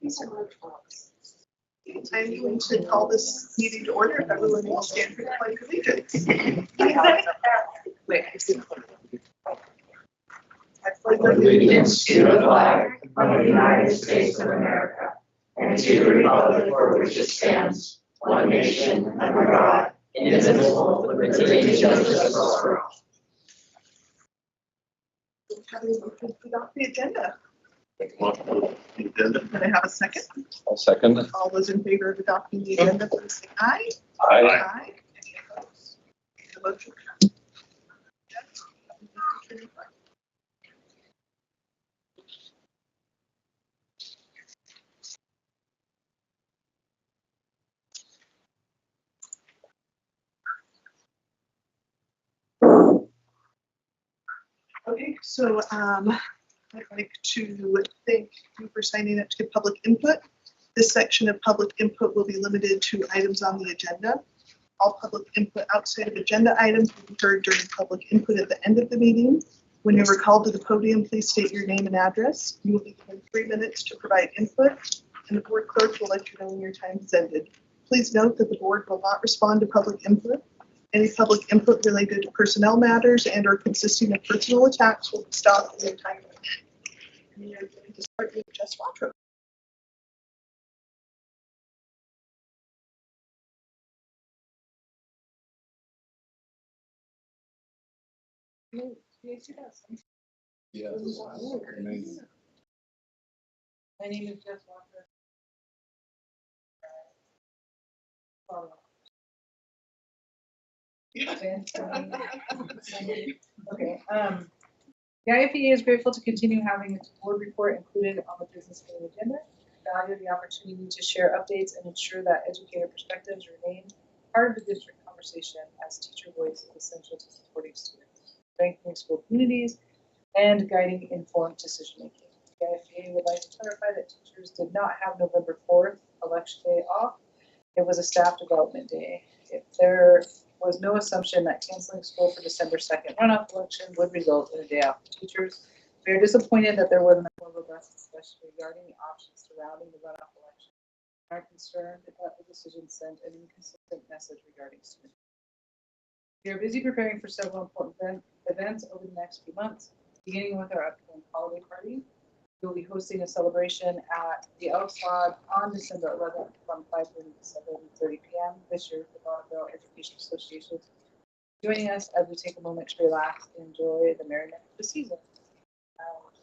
I'm going to call this meeting to order. If everyone will stand for the pledge of allegiance. Wait, I pledge allegiance to the flag of the United States of America and to the republic for which it stands, one nation under God, indivisible, with liberty and justice for all. Adopt the agenda. Agenda. Can I have a second? I'll second. All those in favor of adopting the agenda, please say aye. Aye. Aye. Any opposed? The motion carries. Okay, so I'd like to thank you for signing up to give public input. This section of public input will be limited to items on the agenda. All public input outside of agenda items will be heard during public input at the end of the meeting. When you're called to the podium, please state your name and address. You will be given 3 minutes to provide input, and the board clerk will let you know when your time has ended. Please note that the board will not respond to public input. Any public input related to personnel matters and or consisting of personal attacks will be stopped in the time limit. And we are going to start with Jess Watrow. Yes. My name is Jess Walker. Okay. The IFEA is grateful to continue having its board report included on the business meeting agenda. Value the opportunity to share updates and ensure that educator perspectives remain part of the district conversation, as teacher voice is essential to supporting students, strengthening school communities, and guiding informed decision making. The IFEA would like to clarify that teachers did not have November 4th, election day, off. It was a staff development day. If there was no assumption that canceling school for December 2nd runoff election would result in a day off for teachers, we are disappointed that there wasn't a more robust discussion regarding the options surrounding the runoff election. We are concerned that the decision sent an inconsistent message regarding students. We are busy preparing for several important events over the next few months, beginning with our upcoming holiday party. We will be hosting a celebration at the Elks Lodge on December 11th from 5:30 to 7:30 p.m. this year for Bonneville Education Association. Joining us as we take a moment to relax and enjoy the merriment of the season.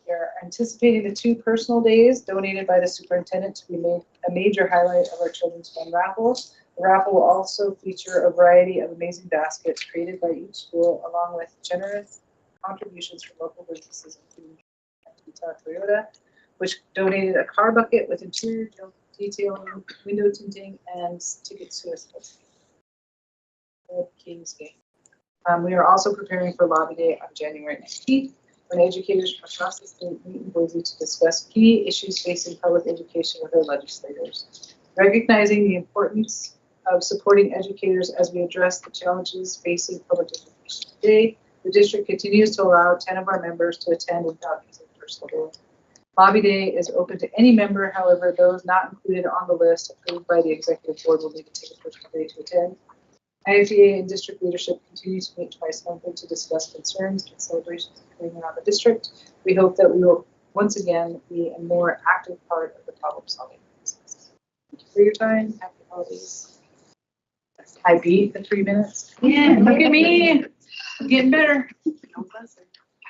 We are anticipating the 2 personal days donated by the superintendent to be made a major highlight of our Children's Fund raffle. The raffle will also feature a variety of amazing baskets created by each school, along with generous contributions from local businesses, including Toyota, which donated a car bucket with interior detailing, window tinting, and tickets to a sports Kings game. We are also preparing for Lobby Day on January 19th, when educators from across the state meet in Boise to discuss key issues facing public education with our legislators. Recognizing the importance of supporting educators as we address the challenges facing public education today, the district continues to allow 10 of our members to attend without using personal day. Lobby Day is open to any member. However, those not included on the list approved by the executive board will need to take a personal day to attend. IFEA and district leadership continue to meet twice monthly to discuss concerns and celebrations occurring around the district. We hope that we will once again be a more active part of the problem solving process. Thank you for your time. Happy holidays. I beat the 3 minutes. Yeah, look at me. I'm getting better.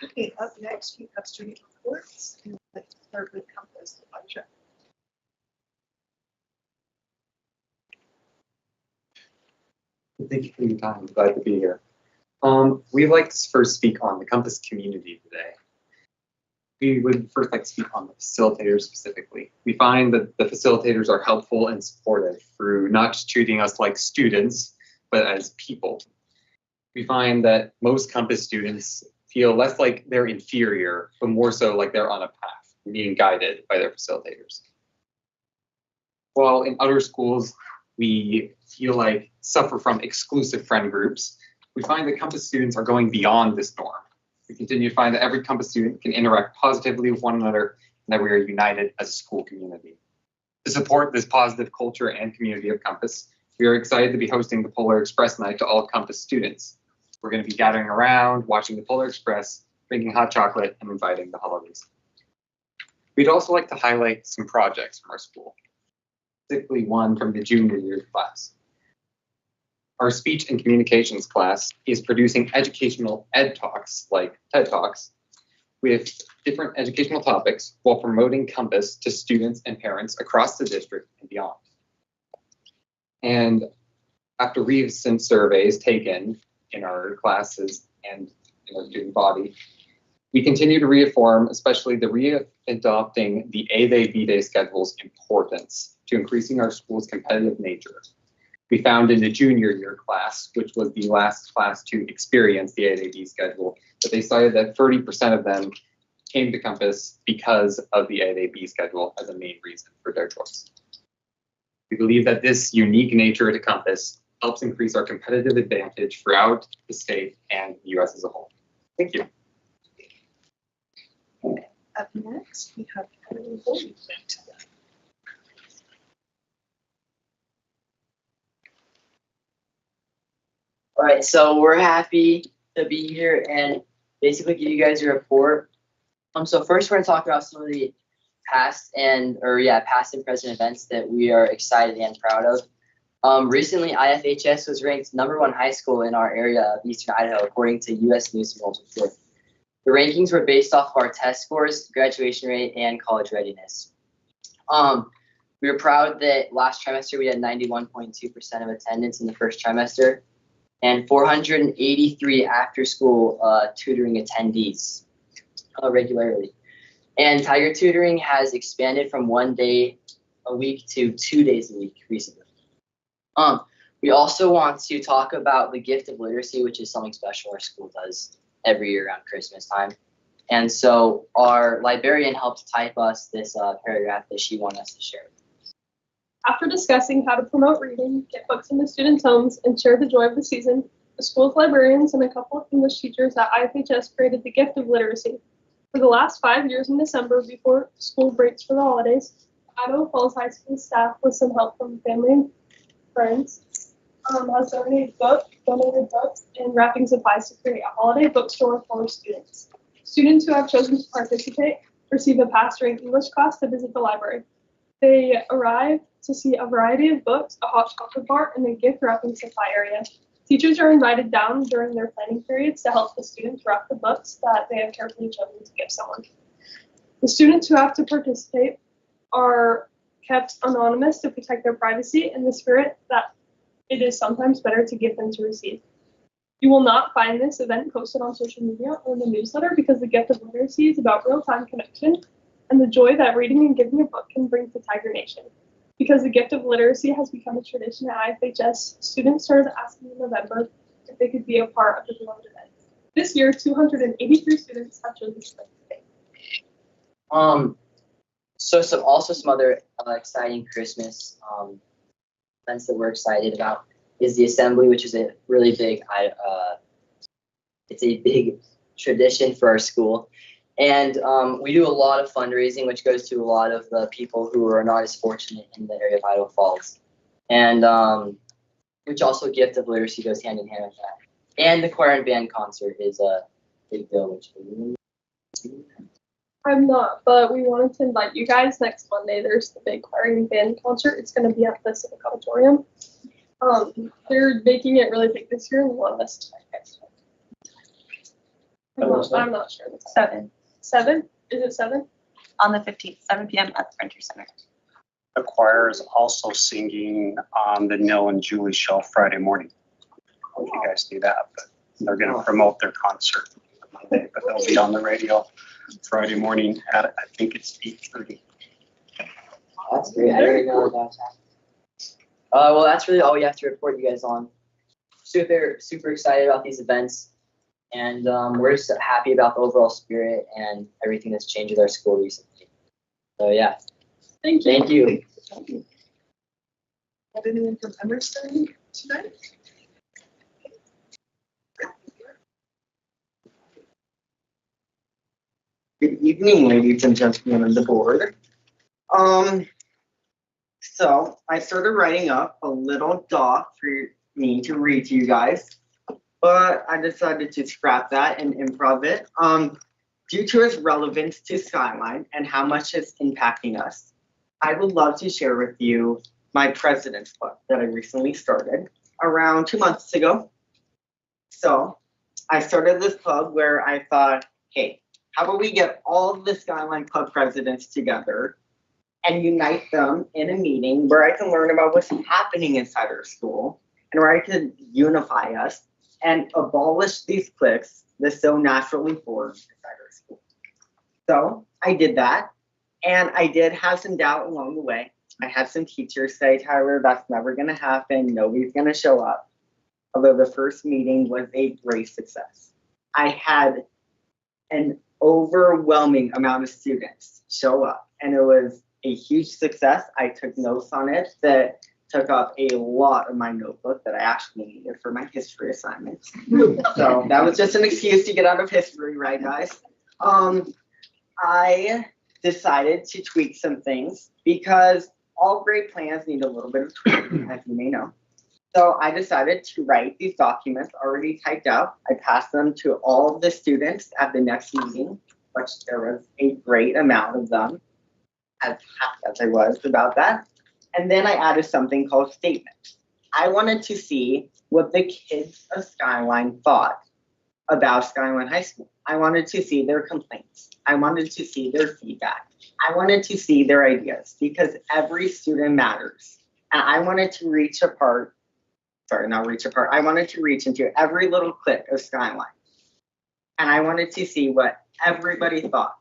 Okay, up next, we have student reports. And let's start with Compass, the budget. Thank you for your time. I'm glad to be here. We'd like to first speak on the Compass community today. We would first like to speak on the facilitators specifically. We find that the facilitators are helpful and supportive through not just treating us like students, but as people. We find that most Compass students feel less like they're inferior, but more so like they're on a path, being guided by their facilitators. While in other schools, we feel like suffer from exclusive friend groups, we find that Compass students are going beyond this norm. We continue to find that every Compass student can interact positively with one another and that we are united as a school community. To support this positive culture and community of Compass, we are excited to be hosting the Polar Express Night to all Compass students. We're going to be gathering around, watching the Polar Express, drinking hot chocolate, and inviting the holidays. We'd also like to highlight some projects from our school, specifically one from the junior year class. Our speech and communications class is producing educational ed talks, like TED Talks, with different educational topics while promoting Compass to students and parents across the district and beyond. And after recent surveys taken in our classes and in our student body, we continue to reaffirm, especially the readopting the A-Day, B-Day schedule's importance to increasing our school's competitive nature. We found in the junior year class, which was the last class to experience the A-Day, B schedule, that they cited that 30% of them came to Compass because of the A-Day, B schedule as a main reason for their choice. We believe that this unique nature to Compass helps increase our competitive advantage throughout the state and the US as a whole. Thank you. Up next, we have Karen Goldman. All right, so we're happy to be here and basically give you guys a report. So first we're gonna talk about some of the past and present events that we are excited and proud of. Recently, IFHS was ranked #1 high school in our area of Eastern Idaho, according to U.S. News and World Report. The rankings were based off of our test scores, graduation rate, and college readiness. We were proud that last trimester we had 91.2% of attendance in the first trimester and 483 after-school tutoring attendees regularly. And Tiger Tutoring has expanded from 1 day a week to 2 days a week recently. We also want to talk about the gift of literacy, which is something special our school does every year around Christmas time. And so our librarian helped type us this paragraph that she wanted us to share. After discussing how to promote reading, get books into students' homes, and share the joy of the season, the school's librarians and a couple of English teachers at IFHS created the gift of literacy. For the last 5 years in December, before school breaks for the holidays, Idaho Falls High School staff, with some help from family and friends, has donated books and wrapping supplies to create a holiday bookstore for students. Students who have chosen to participate receive a pass during English class to visit the library. They arrive to see a variety of books, a hot chocolate bar, and a gift wrapping supply area. Teachers are invited down during their planning periods to help the students wrap the books that they have carefully chosen to give someone. The students who have to participate are kept anonymous to protect their privacy in the spirit that it is sometimes better to give than to receive. You will not find this event posted on social media or in the newsletter because the gift of literacy is about real-time connection and the joy that reading and giving a book can bring to Tiger Nation. Because the gift of literacy has become a tradition at IFHS, students started asking in November if they could be a part of the beloved event. This year, 283 students have chosen to participate. So some other exciting Christmas events that we're excited about is the assembly, which is a really big, it's a big tradition for our school. And we do a lot of fundraising, which goes to a lot of the people who are not as fortunate in the area of Idaho Falls. And which also gift of literacy goes hand in hand with that. And the choir and band concert is a big deal, which I'm not, but we wanted to invite you guys next Monday. There's the big choir and band concert. It's going to be at the Civic Auditorium. They're making it really big this year and want us to next time. I'm not sure. 7 7? Is it 7? on the 15th, 7 p.m. at the Frontier Center. The choir is also singing on the Neil and Julie show Friday morning. I don't know if you guys do that, but they're going to promote their concert Monday, but they'll be on the radio Friday morning at, I think it's 8:30. That's great. I didn't know about that. Well, that's really all we have to report you guys on. Super excited about these events. And we're just happy about the overall spirit and everything that's changed with our school recently. So yeah. Thank you. Thank you. Have anyone from Emerson tonight? Good evening, ladies and gentlemen on the board. So I started writing up a little doc for me to read to you guys, but I decided to scrap that and improv it. Due to its relevance to Skyline and how much it's impacting us, I would love to share with you my President's Club that I recently started around 2 months ago. So I started this club where I thought, hey, how about we get all of the Skyline Club presidents together and unite them in a meeting where I can learn about what's happening inside our school and where I can unify us and abolish these cliques that so naturally form inside our school. So I did that, and I did have some doubt along the way. I had some teachers say, Tyler, that's never gonna happen, nobody's gonna show up. Although the first meeting was a great success. I had an overwhelming amount of students show up, and it was a huge success. I took notes on it that took up a lot of my notebook that I actually needed for my history assignments. So that was just an excuse to get out of history, right, guys? I decided to tweak some things because all great plans need a little bit of tweaking, as you may know. So I decided to write these documents already typed out. I passed them to all of the students at the next meeting, which there was a great amount of them, as happy as I was about that. And then I added something called statements. I wanted to see what the kids of Skyline thought about Skyline High School. I wanted to see their complaints. I wanted to see their feedback. I wanted to see their ideas because every student matters. And I wanted to I wanted to reach into every little clique of Skyline. And I wanted to see what everybody thought.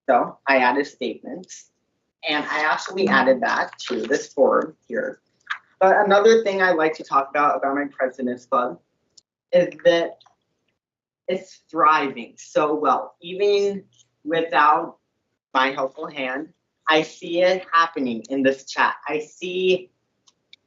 So I added statements, and I actually added that to this form here. But another thing I like to talk about my President's Club is that it's thriving so well. Even without my helpful hand, I see it happening in this chat. I see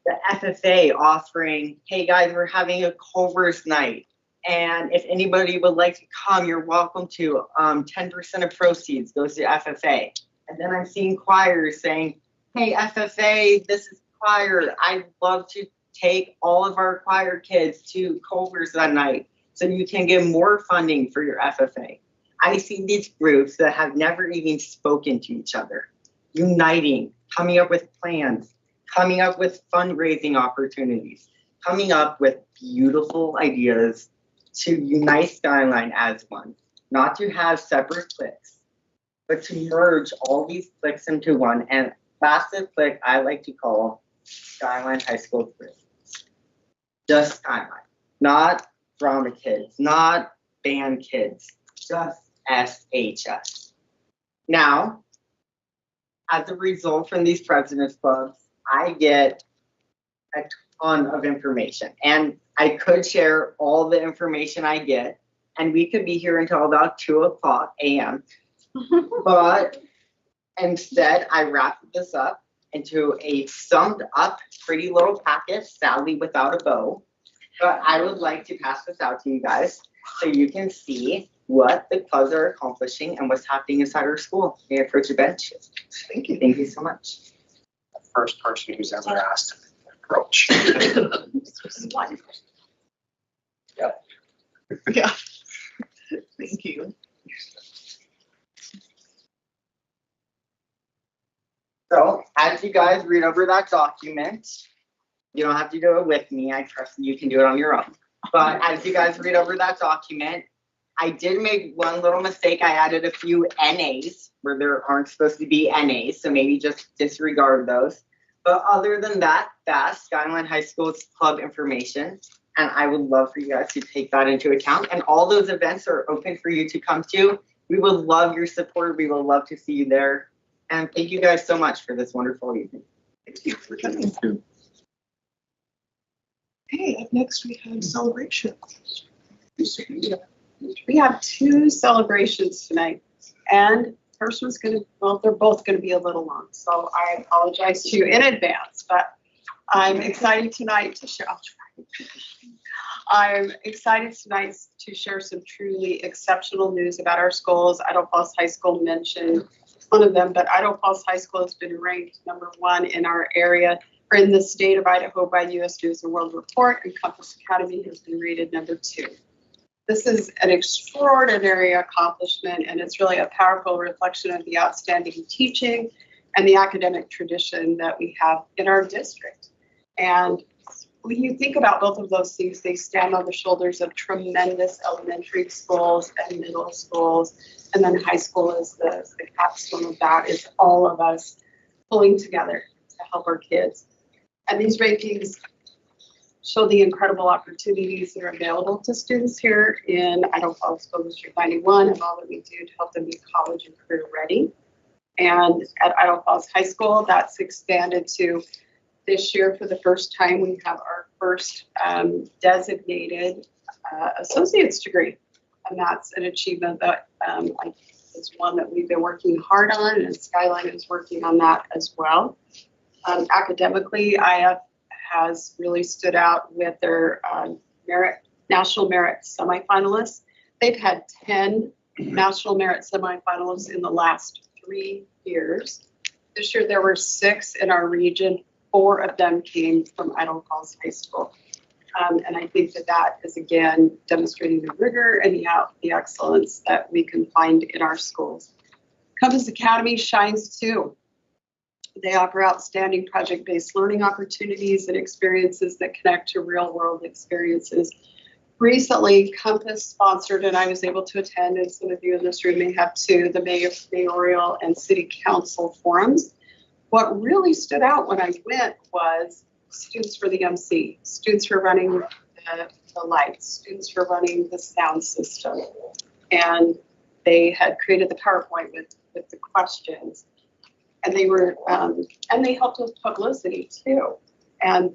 the FFA offering, hey guys, we're having a Culver's night. And if anybody would like to come, you're welcome to. 10% of proceeds goes to FFA. And then I'm seeing choirs saying, hey FFA, this is choir. I'd love to take all of our choir kids to Culver's that night so you can get more funding for your FFA. I see these groups that have never even spoken to each other, uniting, coming up with plans, coming up with fundraising opportunities, coming up with beautiful ideas to unite Skyline as one, not to have separate cliques, but to merge all these cliques into one. And that's the clique I like to call Skyline High School clique. Just Skyline, not drama kids, not band kids, just SHS. Now, as a result from these President's Clubs, I get a ton of information, and I could share all the information I get, and we could be here until about 2:00 a.m. But instead, I wrapped this up into a summed up pretty little packet, sadly without a bow. But I would like to pass this out to you guys so you can see what the clubs are accomplishing and what's happening inside our school. May I approach a bench? Thank you. Thank you so much. First person who's ever asked to approach. Yeah. Thank you. So as you guys read over that document, you don't have to do it with me. I trust you can do it on your own. But as you guys read over that document, I did make one little mistake. I added a few NAs where there aren't supposed to be NAs, so maybe just disregard those. But other than that, that's Skyline High School's club information, and I would love for you guys to take that into account. And all those events are open for you to come to. We would love your support. We would love to see you there. And thank you guys so much for this wonderful evening. Thank you for coming. Okay, up next we have celebration. We have 2 celebrations tonight, and first one's gonna, well, they're both gonna be a little long, so I apologize to you in advance, but I'm excited tonight to share, I'm excited tonight to share some truly exceptional news about our schools. Idle Falls High School mentioned one of them, but Idaho Falls High School has been ranked #1 in our area or in the state of Idaho by U.S. News and World Report, and Compass Academy has been rated #2. This is an extraordinary accomplishment, and it's really a powerful reflection of the outstanding teaching and the academic tradition that we have in our district. And when you think about both of those things, they stand on the shoulders of tremendous elementary schools and middle schools, and then high school is the capstone of that, is all of us pulling together to help our kids. And these rankings show the incredible opportunities that are available to students here in Idaho Falls School District 91 and all that we do to help them be college and career ready. And at Idaho Falls High School, that's expanded to this year. For the first time, we have our first designated associate's degree. And that's an achievement that is one that we've been working hard on, and Skyline is working on that as well. Academically, IF has really stood out with their National Merit semifinalists. They've had 10 National Merit semifinalists in the last 3 years. This year there were 6 in our region. 4 of them came from Idaho Falls High School. And I think that is, again, demonstrating the rigor and the excellence that we can find in our schools. Compass Academy shines too. They offer outstanding project-based learning opportunities and experiences that connect to real-world experiences. Recently, Compass sponsored, and I was able to attend, and some of you in this room may have too, the mayoral and city council forums. What really stood out when I went was students for the MC, students who are running the lights, students who are running the sound system. And they had created the PowerPoint with the questions. And they were, and they helped with publicity too. And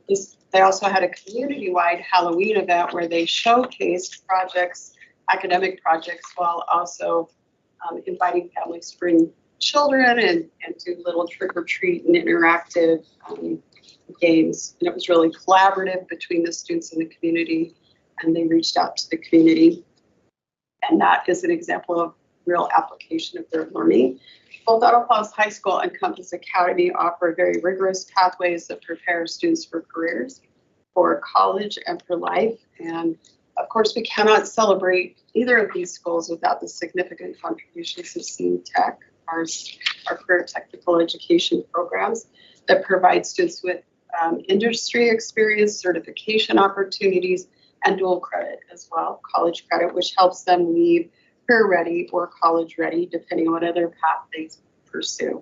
they also had a community-wide Halloween event where they showcased projects, academic projects, while also inviting families to bring children and do little trick-or-treat and interactive games. And it was really collaborative between the students and the community, and they reached out to the community. And that is an example of real application of their learning. Both Idaho Falls High School and Compass Academy offer very rigorous pathways that prepare students for careers, for college, and for life. And of course, we cannot celebrate either of these schools without the significant contributions of SEAM Tech, our career technical education programs that provide students with industry experience, certification opportunities, and dual credit as well, college credit, which helps them leave career ready or college ready, depending on what other path they pursue.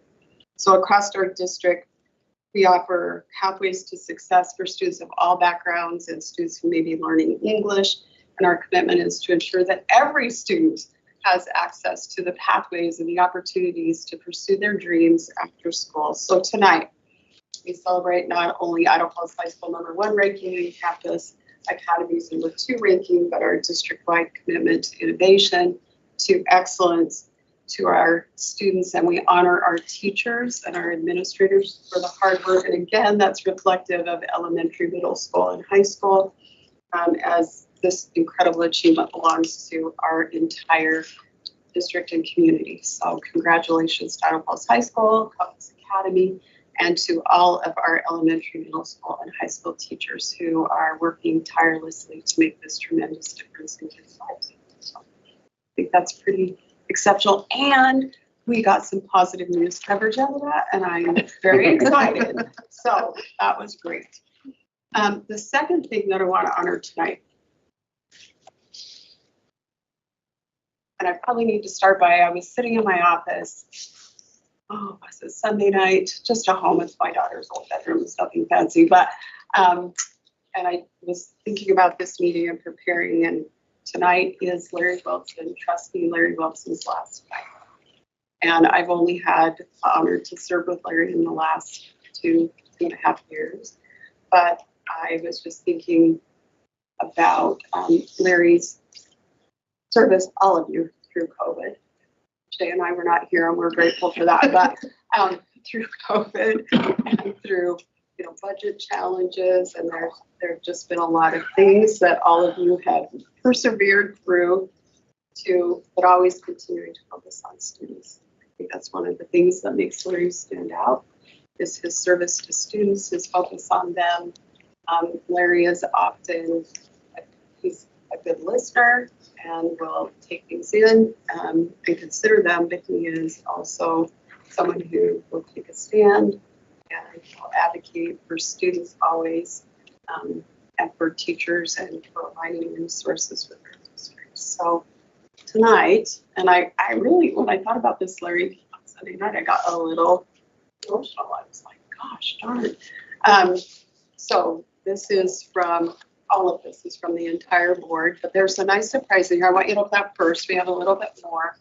So across our district, we offer pathways to success for students of all backgrounds and students who may be learning English. And our commitment is to ensure that every student has access to the pathways and the opportunities to pursue their dreams after school. So tonight, we celebrate not only Idaho Falls High School #1 ranking in Campus Academy's #2 ranking, but our district-wide commitment to innovation, to excellence, to our students, and we honor our teachers and our administrators for the hard work. And again, that's reflective of elementary, middle school, and high school, as this incredible achievement belongs to our entire district and community. So congratulations to Idaho Falls High School, Compass Academy, and to all of our elementary, middle school, and high school teachers who are working tirelessly to make this tremendous difference in kids' lives. So I think that's pretty exceptional. And we got some positive news coverage out of that, and I'm very excited. So that was great. The second thing that I want to honor tonight, and I probably need to start by, I was sitting in my office, was it Sunday night, just at home. It's my daughter's old bedroom, it's nothing fancy, but, and I was thinking about this meeting and preparing, and tonight is Larry Wilson, trustee Larry Wilson's last night. And I've only had the honor to serve with Larry in the last 2.5 years, but I was just thinking about Larry's service, all of you, through COVID. Jay and I were not here, and we're grateful for that, but through COVID and through budget challenges, and there've just been a lot of things that all of you have persevered through but always continuing to focus on students. I think that's one of the things that makes Larry stand out, is his service to students, his focus on them. Larry is often, he's a good listener and will take things in and consider them, but he is also someone who will take a stand and will advocate for students always, and for teachers and for aligning resources with their districts. So tonight, and I really, when I thought about this, Larry, on Sunday night, I got a little emotional. I was like, gosh darn. So this is from, all of this is from the entire board, but there's a nice surprise in here. I want you to clap first. We have a little bit more.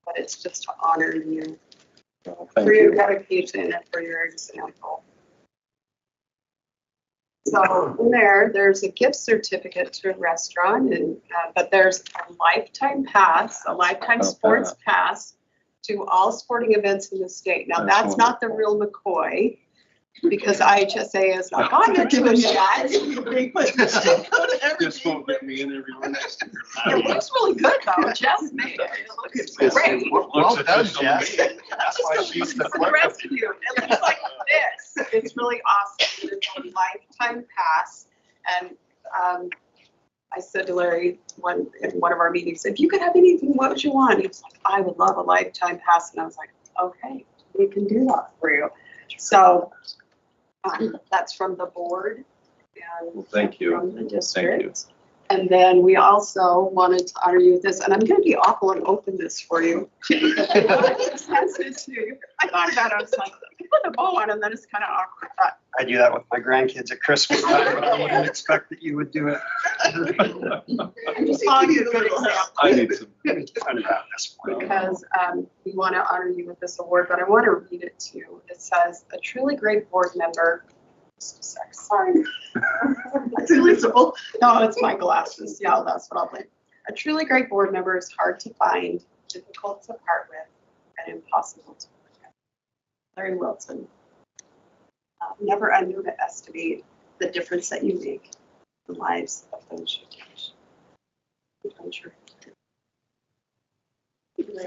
But it's just to honor you for your dedication and for your example. So in there's a gift certificate to a restaurant, and but there's a lifetime pass, a lifetime sports pass to all sporting events in the state. Now that's not the real McCoy, because IHSA has not gone yet to it yet. Just won't get me in everywhere next year. It looks really good though. Jess made it. It looks great. Well done, Jess. That's just for the rest of you. It looks like this. It's really awesome. It's a lifetime pass. And I said to Larry in one of our meetings, if you could have anything, what would you want? He was like, I would love a lifetime pass. And I was like, okay, we can do that for you. So that's from the board and Thank you. from the Thank you. district. And then we also wanted to honor you with this, and I'm going to be awful and open this for you. I thought about it, I was like, you put a bow on, and then it's kind of awkward. But I do that with my grandkids at Christmas time, but I wouldn't expect that you would do it. I'm just following you a good example. I need some. Kind of at this point. Because we want to honor you with this award, but I want to read it to you. It says, a truly great board member. Just a sec, sorry. It's invisible. No, it's my glasses. Yeah, that's what I'll blame. A truly great board member is hard to find, difficult to part with, and impossible to forget. Larry Wilson. Never underestimate the difference that you make in the lives of those you touch.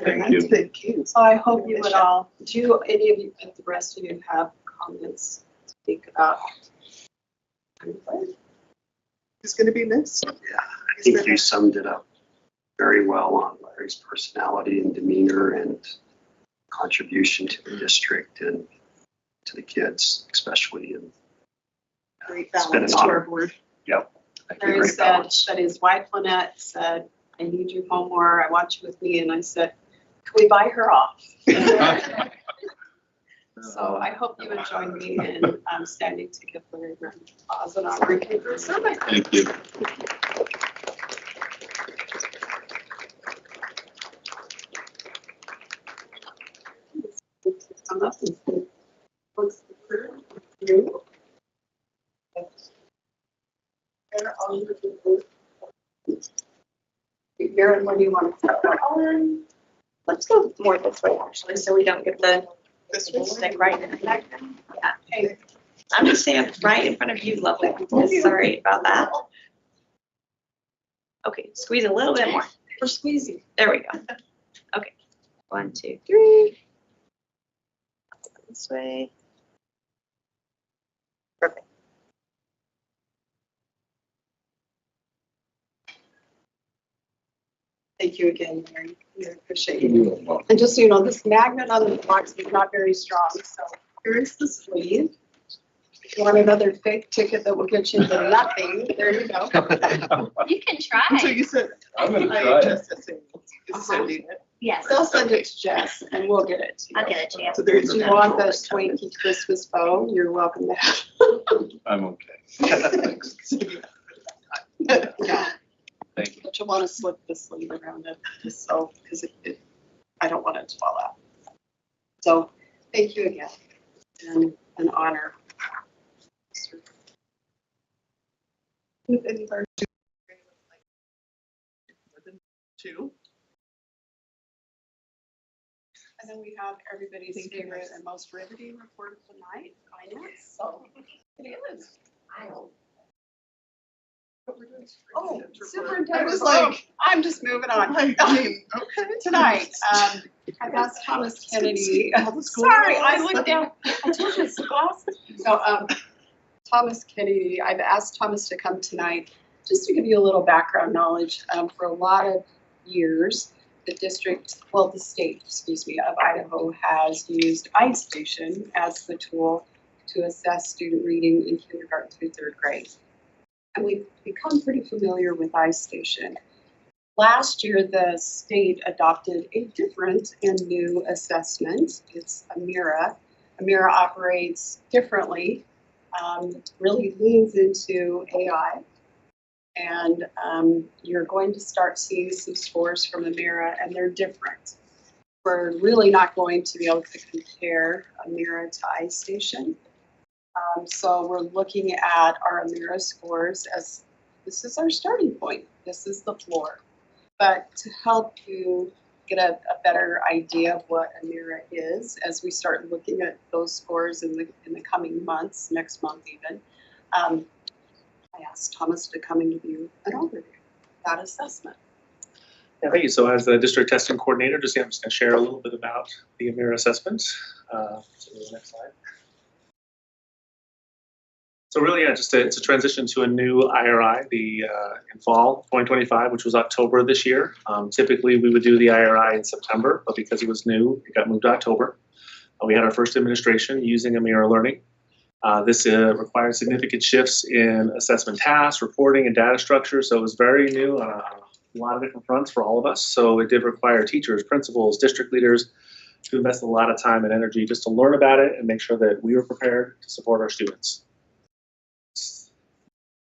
Thank you. Thank you. So I hope you would all, do any of you, if the rest of you have comments to speak about? He's going to be missed. I think you summed it up very well on Larry's personality and demeanor and contribution to the district and to the kids, especially. And Great it's been an balance to our honor. board. Yep. Thank you. Larry Great said balance. that his wife Lynette said, I need you home more, I want you with me, and I said, can we buy her off? So I hope you would join me in standing to give Larry a round of applause and honoring him for his service. Thank you. Come up and say, what's the prayer? You? Karen, what do you want to talk about? Let's go more this way, actually, so we don't get the This one. stick right in the back. Yeah. Hey, I'm gonna stand right in front of you, lovely people. Sorry about that. Okay, squeeze a little bit more. we're squeezing. There we go. Okay, 1, 2, 3. This way. Perfect. Thank you again, Mary. We appreciate you. And just so you know, this magnet on the box is not very strong, so here is the sleeve. If you want another fake ticket that will get you into nothing, there you go. You can So try. you said. I'm gonna try it. Is sending it. Yes, They'll send it to Jess and we'll get it to you. I'll get it to you. So there's If you want the Swanky Christmas bow, you're welcome to have. I'm okay. Thanks. Yeah, Thank you. but you'll want to slip the sleeve around it, just so, because I don't want it to fall out. So, thank you again, and an honor. If any of our students more than two. And then we have everybody's Thank you. favorite and most riveting report of the night, finance, so it is. Oh, I superintendent. was like, I'm just moving on. I mean, okay. Tonight, I've asked Thomas Kennedy. All the school Sorry, I rules. looked down. I told you it's the glasses. So, Thomas Kennedy, I've asked Thomas to come tonight just to give you a little background knowledge. For a lot of years, the state, of Idaho has used iStation as the tool to assess student reading in kindergarten through third grade. And we've become pretty familiar with iStation. Last year, the state adopted a different and new assessment. It's Amira. Amira operates differently, really leans into AI. And you're going to start seeing some scores from Amira, and they're different. We're really not going to be able to compare Amira to iStation. So we're looking at our Amira scores as this is our starting point. This is the floor. But to help you get a better idea of what Amira is, as we start looking at those scores in the coming months, next month even, I asked Thomas to come and give you an overview of that assessment. Yeah, thank you. So as the district testing coordinator, I'm just going to share a little bit about the Amira assessment. So the next slide. So really, yeah, it's a transition to a new IRI in fall 2025, which was October this year. Typically, we would do the IRI in September, but because it was new, it got moved to October. We had our first administration using Amira Learning. This required significant shifts in assessment tasks, reporting, and data structure. So it was very new on a lot of different fronts for all of us. So it did require teachers, principals, district leaders to invest a lot of time and energy just to learn about it and make sure that we were prepared to support our students.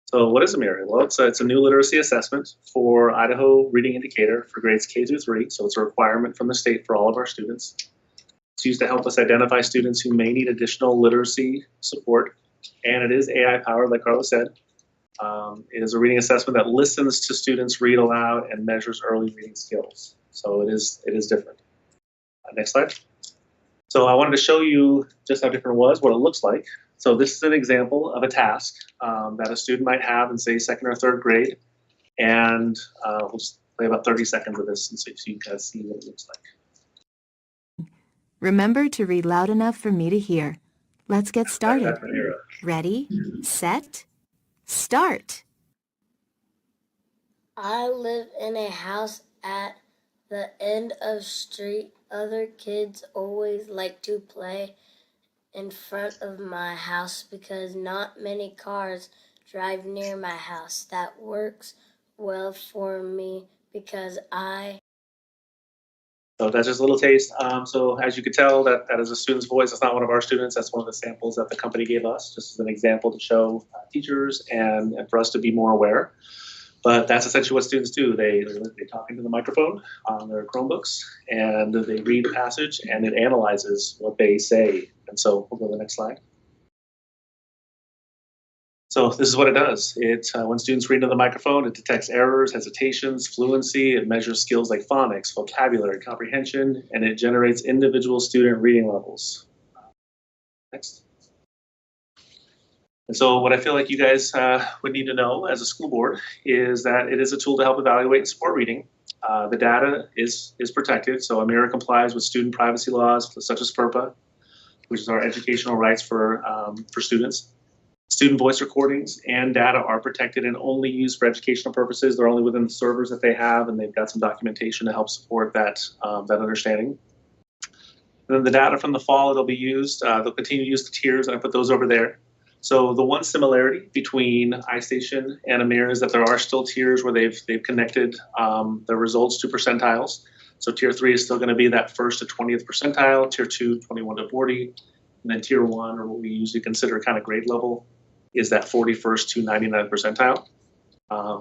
So what is Amira? Well, it's a new literacy assessment for Idaho Reading Indicator for grades K through 3. So it's a requirement from the state for all of our students. It's used to help us identify students who may need additional literacy support. And it is AI powered, like Carla said. It is a reading assessment that listens to students read aloud and measures early reading skills. So it is different. Next slide. So I wanted to show you just how different it was, what it looks like. So this is an example of a task that a student might have in, say, second or third grade. And we'll just play about 30 seconds of this and so you can see what it looks like. Remember to read loud enough for me to hear. Let's get started. Ready, set, start. I live in a house at the end of street. Other kids always like to play in front of my house because not many cars drive near my house. That works well for me because So that's just a little taste. So as you could tell, that is a student's voice. That's not one of our students. That's one of the samples that the company gave us, just as an example to show teachers and for us to be more aware. But that's essentially what students do. They talk into the microphone on their Chromebooks, and they read the passage, and it analyzes what they say. And so we'll go to the next slide. So this is what it does. When students read into the microphone, it detects errors, hesitations, fluency. It measures skills like phonics, vocabulary, comprehension, and it generates individual student reading levels. Next. And so what I feel like you guys would need to know as a school board is that it is a tool to help evaluate and support reading. The data is protected, so Amira complies with student privacy laws such as FERPA, which is our educational rights for students. Student voice recordings and data are protected and only used for educational purposes. They're only within the servers that they have, and they've got some documentation to help support that understanding. And then the data from the fall, it'll be used. They'll continue to use the tiers, and I put those over there. So the one similarity between iStation and Amira is that there are still tiers where they've connected the results to percentiles. So tier 3 is still going to be that 1st to 20th percentile, tier 2, 21 to 40, and then tier 1, or what we usually consider kind of grade level, is that 41st to 99th percentile.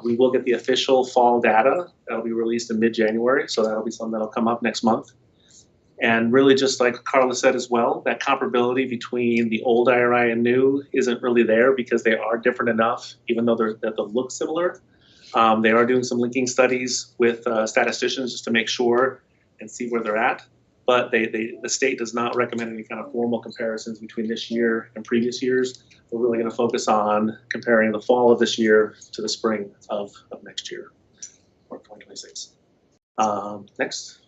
We will get the official fall data. That'll be released in mid-January, so that'll be something that'll come up next month. And really, just like Carla said as well, that comparability between the old IRI and new isn't really there because they are different enough, even though they'll look similar. They are doing some linking studies with statisticians just to make sure and see where they're at. but the state does not recommend any kind of formal comparisons between this year and previous years. We're really going to focus on comparing the fall of this year to the spring of next year, or 2026. Next.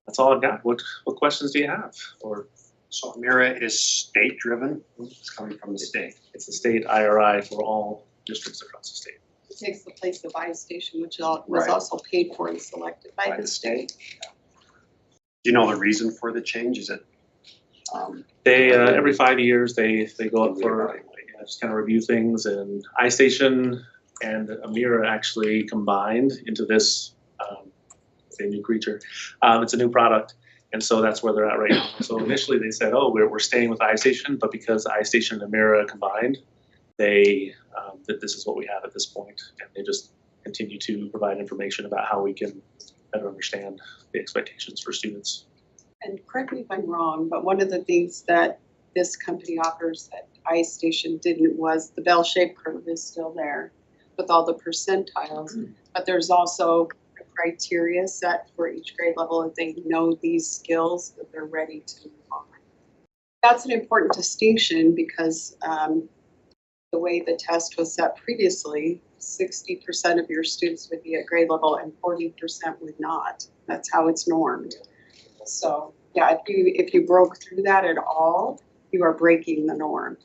That's all I've got. What questions do you have? Or So Amira is state-driven. It's coming from the state. it's a state IRI for all districts across the state. It takes the place of iStation, which was Right. also paid for and selected by By the the state. Do you know the reason for the change? Is it? They every 5 years they go up for just kind of review things, and iStation and Amira actually combined into this say new creature. It's a new product, and so that's where they're at right now. So initially they said, oh, we're staying with iStation, but because iStation and Amira combined, they that this is what we have at this point, and they just continue to provide information about how we can better understand the expectations for students. And correct me if I'm wrong, but one of the things that this company offers that iStation didn't was the bell-shaped curve is still there with all the percentiles, but there's also a criteria set for each grade level if they know these skills that they're ready to move on. That's an important distinction because the way the test was set previously, 60% of your students would be at grade level and 40% would not. That's how it's normed. So yeah, if you broke through that at all, you are breaking the norm.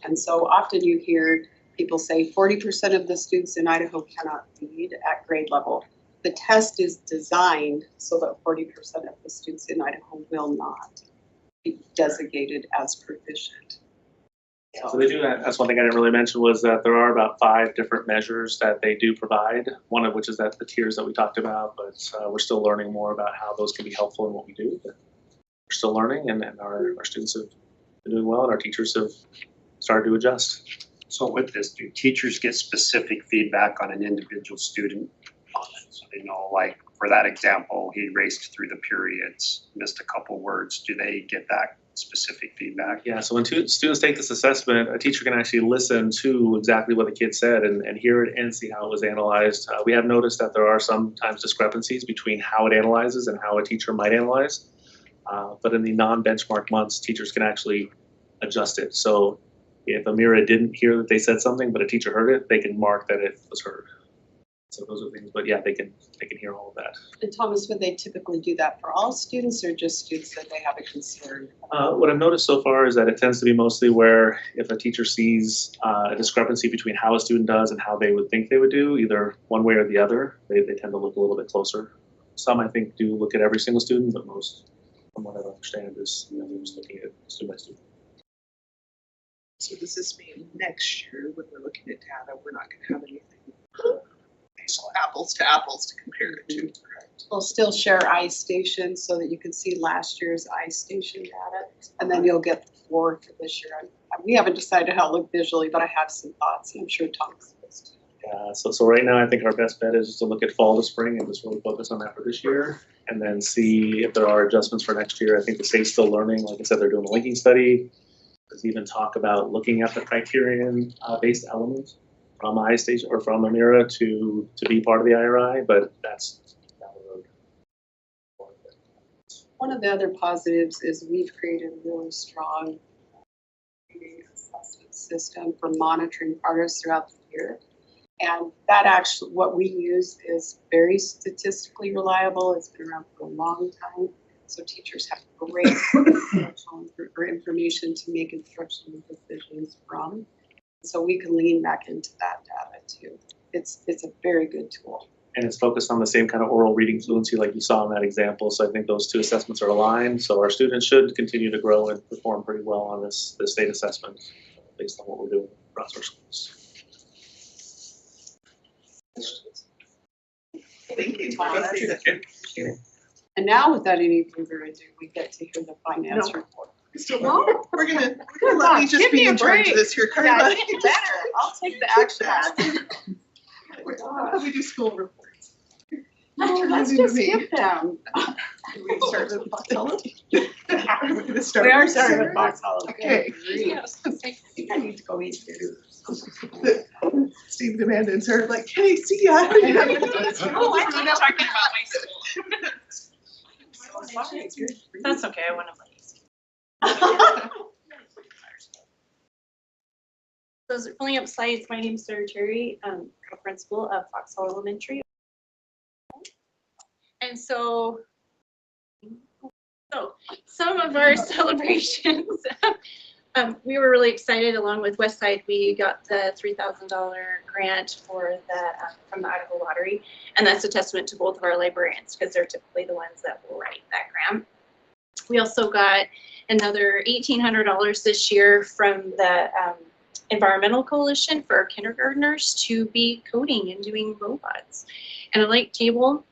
And so often you hear people say 40% of the students in Idaho cannot read at grade level. The test is designed so that 40% of the students in Idaho will not be designated as proficient. So they do that. That's one thing I didn't really mention was that there are about 5 different measures that they do provide. One of which is that the tiers that we talked about, but we're still learning more about how those can be helpful in what we do. But we're still learning, and our students have been doing well, and our teachers have started to adjust. So with this, do teachers get specific feedback on an individual student on it? So they know, like, for that example, he raced through the periods, missed a couple words. Do they get that specific feedback? Yeah, so when students take this assessment, a teacher can actually listen to exactly what the kid said and hear it and see how it was analyzed. We have noticed that there are sometimes discrepancies between how it analyzes and how a teacher might analyze. But in the non-benchmark months, teachers can actually adjust it. So if Amira didn't hear that they said something, but a teacher heard it, they can mark that it was heard. So those are things, but yeah, they can hear all of that. And Thomas, would they typically do that for all students or just students that they have a concern? What I've noticed so far is that it tends to be mostly where if a teacher sees a discrepancy between how a student does and how they would think they would do, either one way or the other, they tend to look a little bit closer. Some, I think, do look at every single student, but most, from what I understand, is they're just looking at student by student. So does this mean next year when we're looking at data, we're not going to have anything apples to apples to compare it to, correct? We'll still share iStation so that you can see last year's iStation data, and then you'll get the floor for this year. We haven't decided how it look visually, but I have some thoughts, and I'm sure Thomas does too. Yeah, so right now I think our best bet is just to look at fall to spring and just really focus on that for this year, and then see if there are adjustments for next year. I think the state's still learning. Like I said, they're doing a linking study. There's even talk about looking at the criterion based element from iStation or from Amira to be part of the IRI, but that's down the road. One of the other positives is we've created a really strong reading assessment system for monitoring progress throughout the year. And that actually, what we use is very statistically reliable. It's been around for a long time. So teachers have great information to make instructional decisions from. So we can lean back into that data too. It's a very good tool. And it's focused on the same kind of oral reading fluency like you saw in that example. So I think those two assessments are aligned. So our students should continue to grow and perform pretty well on this state assessment based on what we're doing across our schools. Thank you, Thomas. And now, without any further ado, we get to hear the finance report. Still, we're gonna let me just be in charge of this here, Carla. Yeah, you better. I'll take the action. How do we do school reports? Let's just skip them. We start with Fox Holiday. We're gonna start. We are starting with Fox Holiday. Okay. I think I need to go eat food. Steve and Amanda and Sarah are like, hey, see ya. Oh, I don't know. Talking about my school. That's okay, I want to play. So pulling up slides, my name is Sarah Cherry, co-principal of Foxhall Elementary. And so some of our celebrations, we were really excited. Along with Westside, we got the $3,000 grant for the from the Idaho Lottery, and that's a testament to both of our librarians because they're typically the ones that will write that grant. We also got another $1,800 this year from the Environmental Coalition for our kindergartners to be coding and doing robots. And a light table.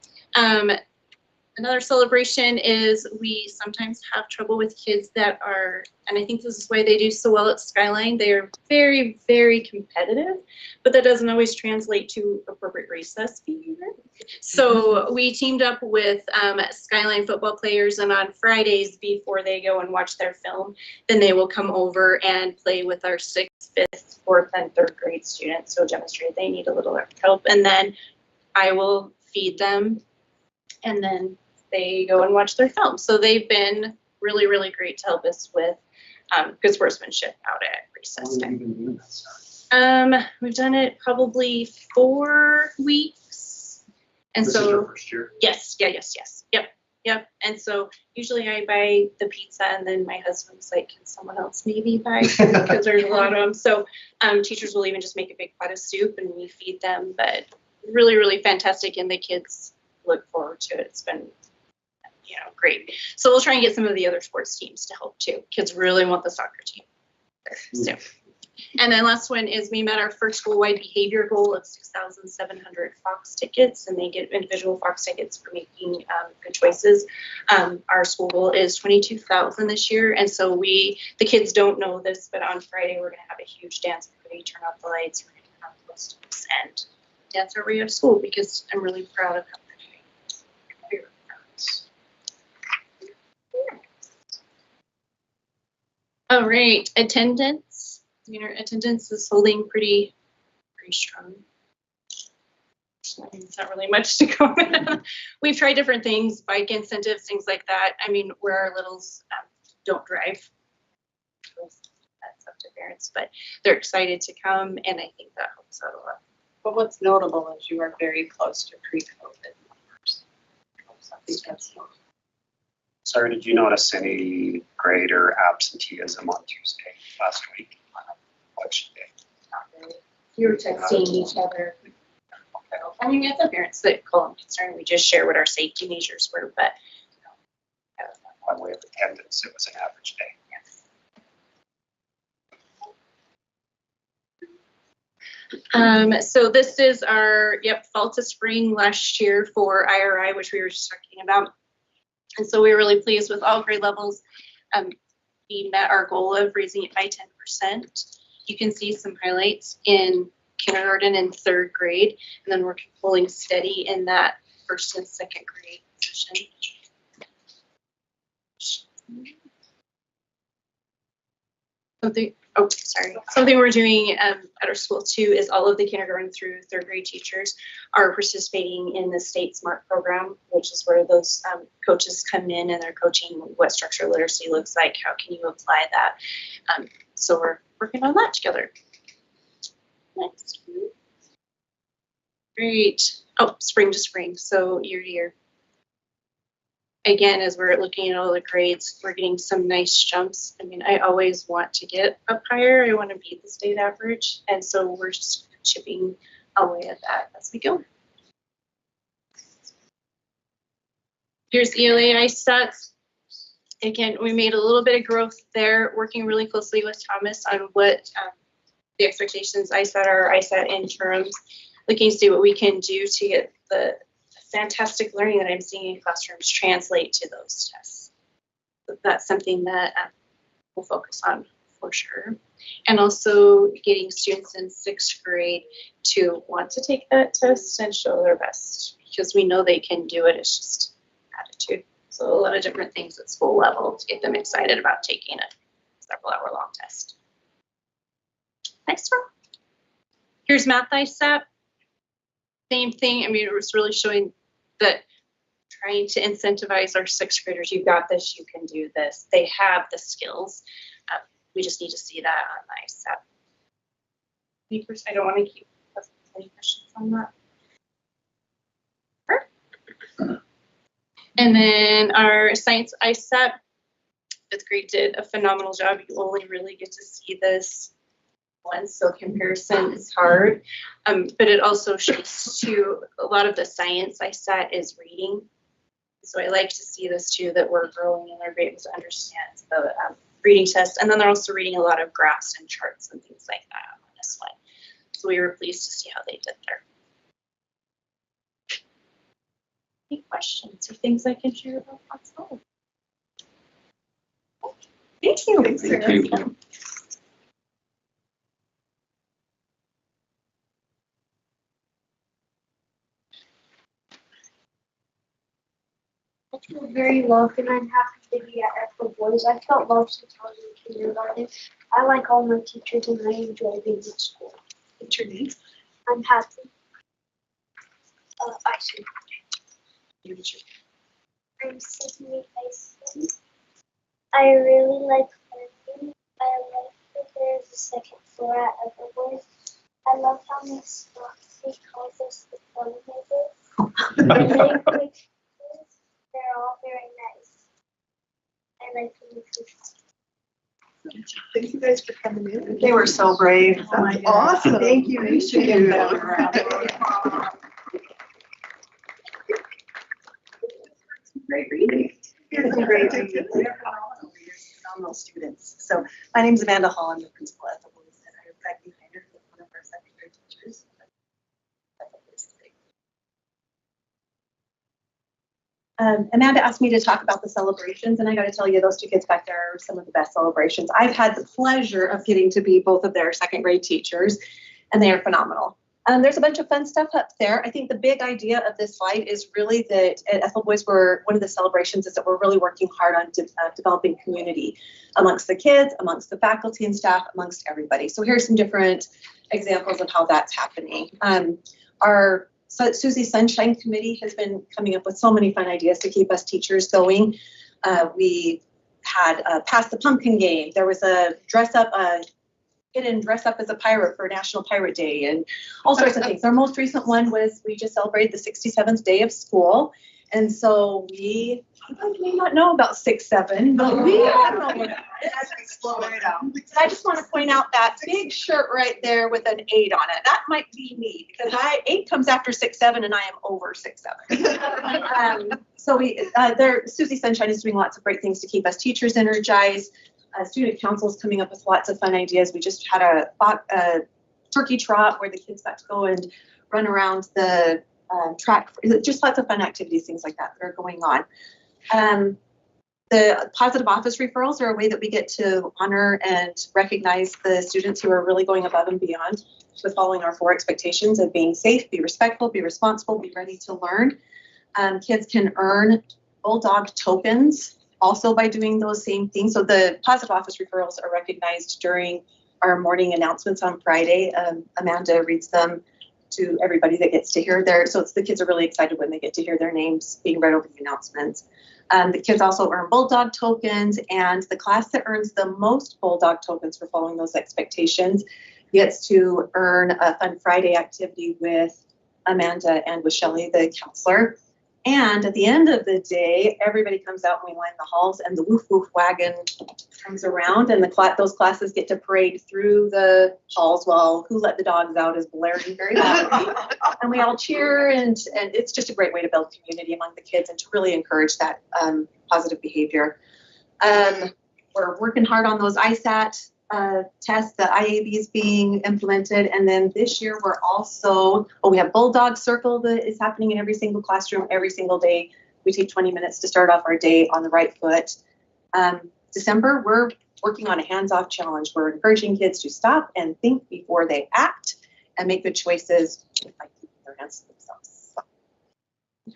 Another celebration is we sometimes have trouble with kids that are, and I think this is why they do so well at Skyline, they are very, very competitive, but that doesn't always translate to appropriate recess behavior. So we teamed up with Skyline football players, and on Fridays before they go and watch their film, then they will come over and play with our 6th, 5th, 4th, and 3rd grade students. So demonstrate they need a little help, and then I will feed them, and then they go and watch their film. So they've been really, really great to help us with good sportsmanship out at recess time. We've done it probably 4 weeks. And This so is your first year? yes. Yep. And so usually I buy the pizza, and then my husband's like, can someone else maybe buy food? Because there's a lot of them. So teachers will even just make a big pot of soup and we feed them, but really, really fantastic. And the kids look forward to it. It's been, great. So we'll try and get some of the other sports teams to help too. Kids really want the soccer team. So, and then last one is we met our first school-wide behavior goal of 6,700 Fox tickets, and they get individual Fox tickets for making good choices. Our school goal is 22,000 this year, and so the kids don't know this, but on Friday we're going to have a huge dance party, turn off the lights, we're going to have posters and dance our way out of school because I'm really proud of how they're doing. All right, attendance. Attendance is holding pretty strong. It's not really much to comment. We've tried different things, bike incentives, things like that. I mean, where our littles don't drive, that's up to parents, but they're excited to come, and I think that helps out a lot. But what's notable is you are very close to pre-COVID numbers. I think that's notable. Sorry, did you notice any greater absenteeism on Tuesday last week? Election day. We were texting each other. I mean, it's the parents that call them concerned. We just share what our safety measures were, but by way of attendance, it was an average day. Yes. So this is our fall to spring last year for IRI, which we were just talking about. And so we were really pleased with all grade levels. We met our goal of raising it by 10%. You can see some highlights in kindergarten and 3rd grade, and then we're holding steady in that 1st and 2nd grade position. Something we're doing at our school too is all of the kindergarten through 3rd grade teachers are participating in the state SMART program, which is where those coaches come in and they're coaching what structural literacy looks like, how can you apply that. So we're working on that together. Next. Great. Oh, spring to spring, so year to year. Again, as we're looking at all the grades, we're getting some nice jumps. I mean, I always want to get up higher. I want to beat the state average. And so we're just chipping away at that as we go. Here's ELA ISATs. Again, we made a little bit of growth there, working really closely with Thomas on what the expectations ISAT are, ISAT interims, looking to see what we can do to get the fantastic learning that I'm seeing in classrooms translate to those tests. So that's something that we'll focus on for sure. And also getting students in 6th grade to want to take that test and show their best, because we know they can do it. It's just attitude. So a lot of different things at school level to get them excited about taking a several hour long test. Next one. Here's Math ISAT. Same thing. I mean, it was really showing that trying to incentivize our sixth graders. You've got this, you can do this. They have the skills. We just need to see that on the ISAP. I don't want to keep any questions on that. And then our science ISAP, fifth grade did a phenomenal job. You only really get to see this once, so comparison is hard. But it also shows too, a lot of the science ISAT is reading. So I like to see this too, that we're growing and they're able to understand the reading test. And then they're also reading a lot of graphs and charts and things like that on this one. So we were pleased to see how they did there. Any questions or things I can share about what's going? Thank you. Thank you. I feel very loved and I'm happy to be at Echo Boys. I felt loved since I was in kindergarten. I like all my teachers and I enjoy being at school. What's your name? I'm happy. I see. I'm Sydney Tyson. I really like learning. I like that there's a second floor at Echo Boys. I love how Miss Foxy calls us the fun makers. They're all very nice. I like them too. Thank you guys for coming in. They were so brave. That's awesome. Thank you. We should give them a Great reading. It's great to get They're phenomenal students. So my name is Amanda Hall. I'm the principal at the Boys, and I'm back behind her with one of our second grade teachers. Amanda asked me to talk about the celebrations, and I got to tell you, those two kids back there are some of the best celebrations. I've had the pleasure of getting to be both of their second grade teachers, and they are phenomenal. There's a bunch of fun stuff up there. I think the big idea of this slide is really that at Ethel Boys, one of the celebrations is that we're really working hard on developing community amongst the kids, amongst the faculty and staff, amongst everybody. So here's some different examples of how that's happening. Our Susie Sunshine Committee has been coming up with so many fun ideas to keep us teachers going. We had Pass the Pumpkin game. There was a dress up as a pirate for National Pirate Day and all sorts of things. Our most recent one was we just celebrated the 67th day of school. And so you guys may not know about 6-7, but we all know what it is. I just want to point out that big shirt right there with an 8 on it. That might be me because 8 comes after 6-7 and I am over 6-7. So Susie Sunshine is doing lots of great things to keep us teachers energized. Student council is coming up with lots of fun ideas. We just had a turkey trot where the kids got to go and run around the track. Just lots of fun activities, things like that are going on. The positive office referrals are a way that we get to honor and recognize the students who are really going above and beyond with following our 4 expectations of being safe, be respectful, be responsible, be ready to learn. Kids can earn Bulldog tokens also by doing those same things. So the positive office referrals are recognized during our morning announcements on Friday. Amanda reads them to everybody that gets to hear so the kids are really excited when they get to hear their names being read over the announcements. The kids also earn Bulldog tokens, and the class that earns the most Bulldog tokens for following those expectations gets to earn a Fun Friday activity with Amanda and with Shelley, the counselor. And at the end of the day, everybody comes out and we line the halls and the woof woof wagon comes around and those classes get to parade through the halls while Who Let the Dogs Out is blaring very loudly. And we all cheer and it's just a great way to build community among the kids and to really encourage that positive behavior. We're working hard on those ISAT tests, the IABs being implemented, and then this year we're also, we have Bulldog Circle that is happening in every single classroom every single day. We take 20 minutes to start off our day on the right foot. December, we're working on a hands-off challenge. We're encouraging kids to stop and think before they act and make good choices by keeping their hands to themselves.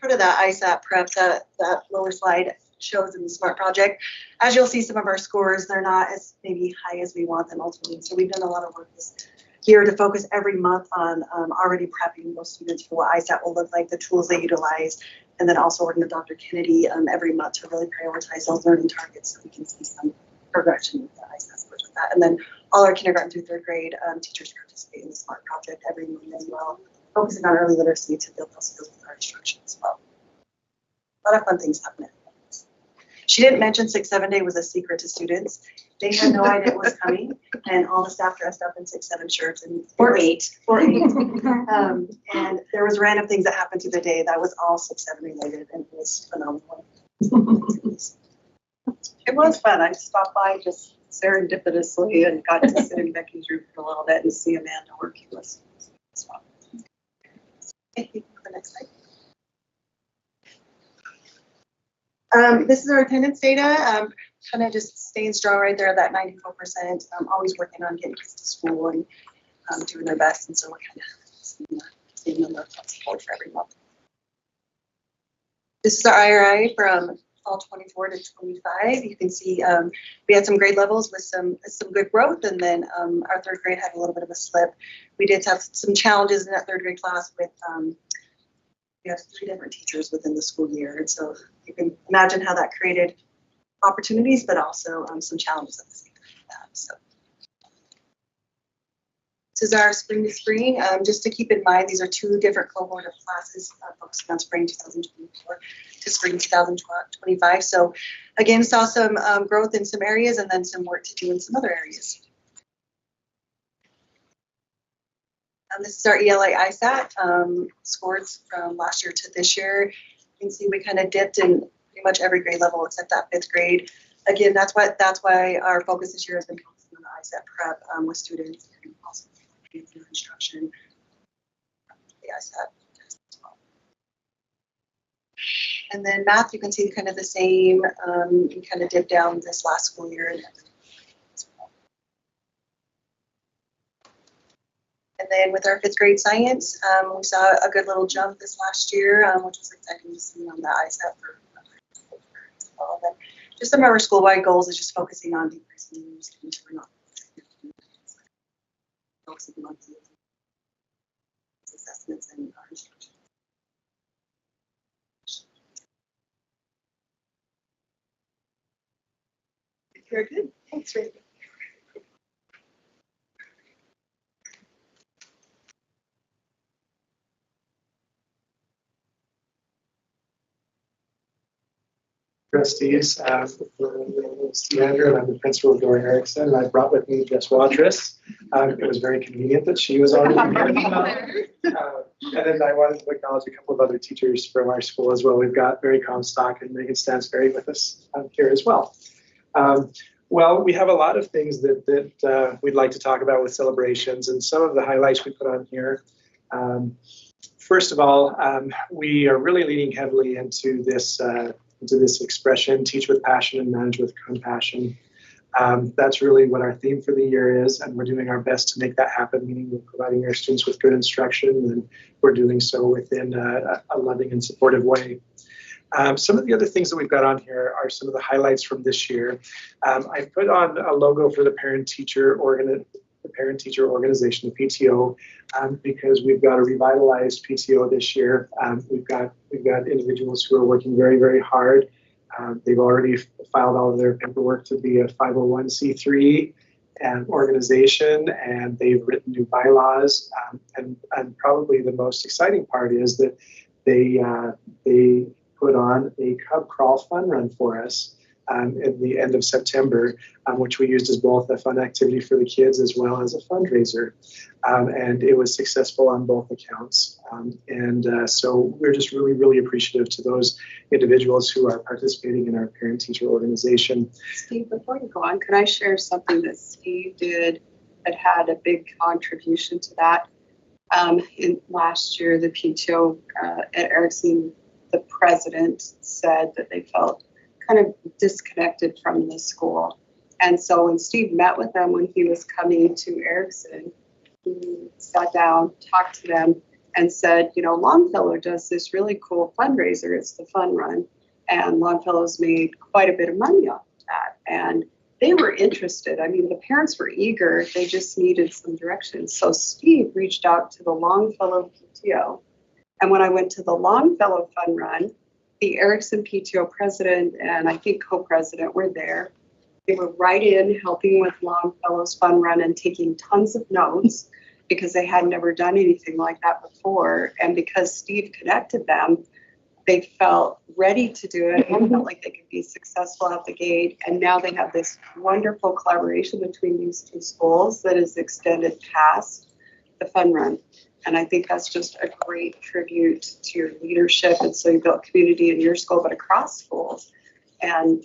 Part of that ISAT prep, that lower slide shows in the SMART project. As you'll see, some of our scores, they're not as maybe high as we want them ultimately. So we've done a lot of work this here to focus every month on already prepping those students for what ISAT will look like, the tools they utilize, and then also working with Dr. Kennedy every month to really prioritize those learning targets so we can see some progression with the ISAT scores with that. And then all our kindergarten through third grade teachers participate in the SMART project every month as well, focusing on early literacy to build those skills with our instruction as well. A lot of fun things happening. She didn't mention 6-7 day was a secret to students. They had no idea it was coming, and all the staff dressed up in 6-7 shirts and Or 8. And there was random things that happened through the day that was all 6-7 related, and it was phenomenal. It was fun. I stopped by just serendipitously and got to sit in Becky's room for a little bit and see Amanda working with us as well. Okay, the next slide. This is our attendance data, kind of just staying strong right there at that 94%. Always working on getting kids to school and doing their best, and so we're kind of seeing number of support for every month. This is our IRI from fall 24 to 25. You can see we had some grade levels with some good growth, and then our third grade had a little bit of a slip. We did have some challenges in that third grade class with we have 3 different teachers within the school year, and so you can imagine how that created opportunities, but also some challenges at the same time. So this is our spring to spring. Just to keep in mind, these are 2 different cohort of classes focusing on spring 2024 to spring 2025. So again, saw some growth in some areas and then some work to do in some other areas. This is our ELA ISAT scores from last year to this year. You can see we kind of dipped in pretty much every grade level except that 5th grade. Again, that's why our focus this year has been focusing on the ISAT prep with students and also instruction. The ISAT test as well. And then math, you can see kind of the same. You kind of dipped down this last school year. And then with our 5th grade science, we saw a good little jump this last year, which was exciting to see on the ISAT for as well. And then just some of our school-wide goals is just focusing on decreasing students who are not focusing on assessments and our instruction. Very good. Thanks, Ray. Trustees, Steve Andrew, and I'm the principal of Dorian Erickson, and I brought with me Jess Watrous. It was very convenient that she was on. And then I wanted to acknowledge a couple of other teachers from our school as well. We've got Barry Comstock and Megan Stansberry with us here as well. Well, we have a lot of things that we'd like to talk about with celebrations, and some of the highlights we put on here. First of all, we are really leaning heavily into this expression, teach with passion and manage with compassion. That's really what our theme for the year is, and we're doing our best to make that happen, meaning we're providing our students with good instruction, and we're doing so within a loving and supportive way. Some of the other things that we've got on here are some of the highlights from this year. I've put on a logo for the parent-teacher organization, the PTO, because we've got a revitalized PTO this year. We've got individuals who are working very, very hard. They've already filed all of their paperwork to be a 501c3 organization, and they've written new bylaws. And probably the most exciting part is that they put on a Cub Crawl fun run for us at the end of September, which we used as both a fun activity for the kids as well as a fundraiser. And it was successful on both accounts. So we're just really, really appreciative to those individuals who are participating in our parent-teacher organization. Steve, before you go on, could I share something that Steve did that had a big contribution to that? In last year, the PTO at Erickson, the president said that they felt kind of disconnected from the school. And so when Steve met with them when he was coming to Erickson, he sat down, talked to them, and said, you know, Longfellow does this really cool fundraiser. It's the Fun Run. And Longfellow's made quite a bit of money off of that. And they were interested. I mean, the parents were eager. They just needed some direction. So Steve reached out to the Longfellow PTO. And when I went to the Longfellow Fun Run, the Erickson PTO president and I think co-president were there. They were right in helping with Longfellow's Fun Run and taking tons of notes because they had never done anything like that before. And because Steve connected them, they felt ready to do it and felt like they could be successful out the gate. And now they have this wonderful collaboration between these two schools that is extended past the Fun Run. And I think that's just a great tribute to your leadership. And so you built community in your school, but across schools. And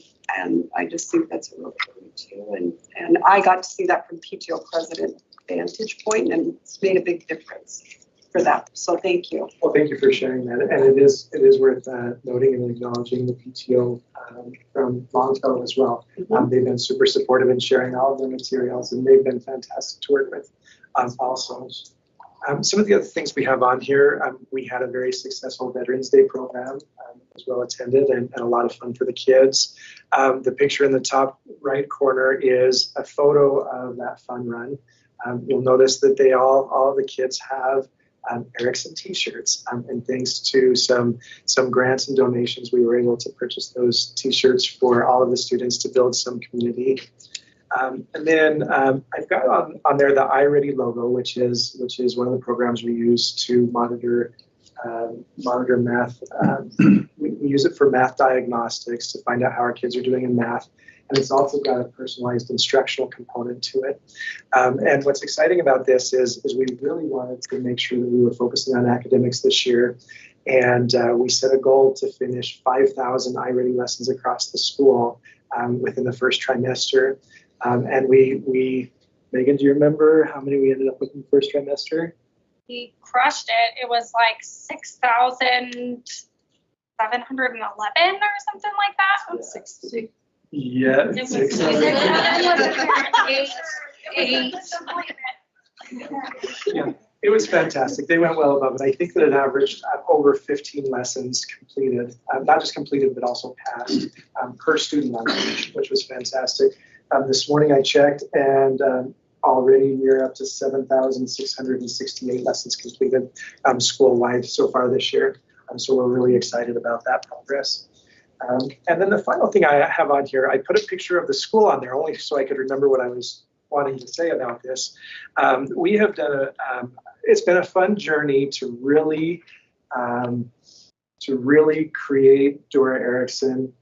I just think that's a real tribute too. And I got to see that from PTO president vantage point, and it's made a big difference for them. So thank you. Well, thank you for sharing that. And it is worth noting and acknowledging the PTO from Longfellow as well. They've been super supportive in sharing all of their materials, and they've been fantastic to work with also. Some of the other things we have on here, we had a very successful Veterans Day program. It was well attended and a lot of fun for the kids. The picture in the top right corner is a photo of that fun run. You'll notice that all of the kids have Erickson t-shirts, and thanks to some grants and donations, we were able to purchase those t-shirts for all of the students to build some community. And then I've got on there the iReady logo, which is one of the programs we use to monitor math. We use it for math diagnostics to find out how our kids are doing in math. And it's also got a personalized instructional component to it. And what's exciting about this is we really wanted to make sure that we were focusing on academics this year. And we set a goal to finish 5,000 iReady lessons across the school within the first trimester. And we, Megan, do you remember how many we ended up with in the first trimester? We crushed it. It was like 6,711 or something like that. Yeah, It was 8. Yeah, it was fantastic. They went well above it. I think that it averaged over 15 lessons completed, not just completed, but also passed per student on average, which was fantastic. This morning I checked, and already we're up to 7,668 lessons completed school-wide so far this year. So we're really excited about that progress. And then the final thing I have on here, I put a picture of the school on there only so I could remember what I was wanting to say about this. We have done it's been a fun journey to really create Dora Erickson.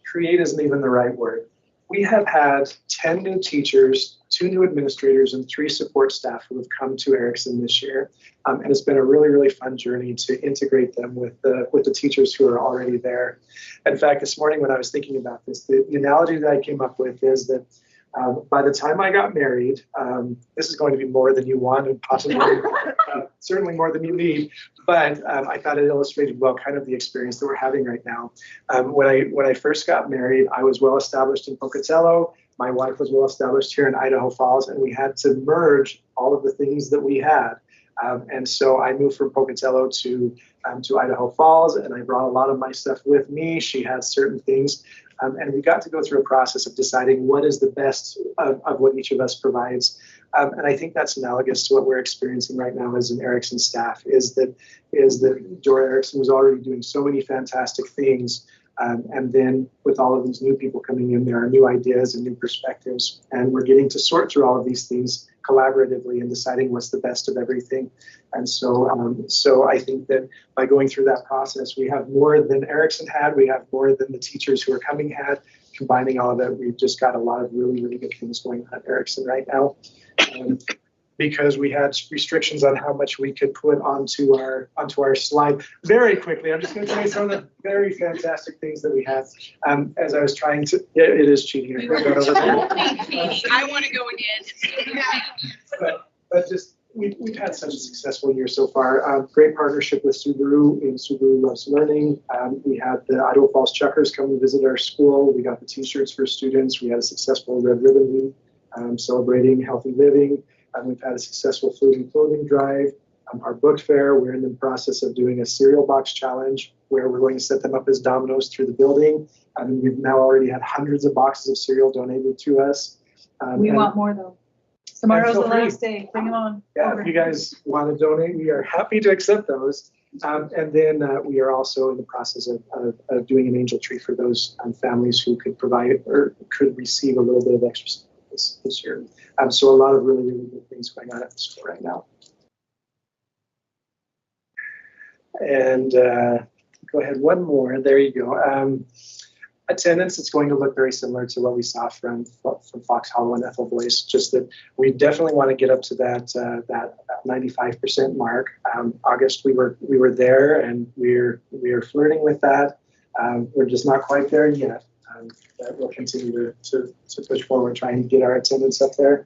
Create isn't even the right word. We have had 10 new teachers, 2 new administrators, and 3 support staff who have come to Erickson this year. And it's been a really, really fun journey to integrate them with the teachers who are already there. In fact, this morning when I was thinking about this, the analogy that I came up with is that by the time I got married, this is going to be more than you want and possibly certainly more than you need, but I thought it illustrated well kind of the experience that we're having right now. When I first got married, I was well established in Pocatello. My wife was well established here in Idaho Falls, and we had to merge all of the things that we had. And so I moved from Pocatello to Idaho Falls, and I brought a lot of my stuff with me. She had certain things. And we got to go through a process of deciding what is the best of what each of us provides. And I think that's analogous to what we're experiencing right now as an Erickson staff, is that Dora Erickson was already doing so many fantastic things. And then with all of these new people coming in, there are new ideas and new perspectives. And we're getting to sort through all of these things collaboratively and deciding what's the best of everything. And so I think that by going through that process, we have more than Erickson had, we have more than the teachers who are coming had. Combining all of that, we've just got a lot of really, really good things going on at Erickson right now. Because we had restrictions on how much we could put onto our slide. Very quickly, I'm just going to tell you some of the very fantastic things that we have. As I was trying to, yeah, it is cheating. I want to go again. But just we've had such a successful year so far. Great partnership with Subaru in Subaru Loves Learning. We had the Idaho Falls Chuckers come and visit our school. We got the T-shirts for students. We had a successful Red Ribbon Week celebrating healthy living. We've had a successful food and clothing drive. Our book fair, we're in the process of doing a cereal box challenge where we're going to set them up as dominoes through the building. We've now already had hundreds of boxes of cereal donated to us. We and- want more though. Tomorrow's feel the free. last day. Bring them on. Yeah, over. if you guys want to donate, we are happy to accept those. And then we are also in the process of doing an angel tree for those families who could provide or could receive a little bit of extra support this year. So a lot of really, really good things going on at the school right now. And go ahead, one more. There you go. Attendance, it's going to look very similar to what we saw from Fox Hollow and Ethel Boyce, just that we definitely want to get up to that 95% mark. August, we were there, and we're flirting with that. We're just not quite there yet. But we'll continue to push forward, trying to get our attendance up there.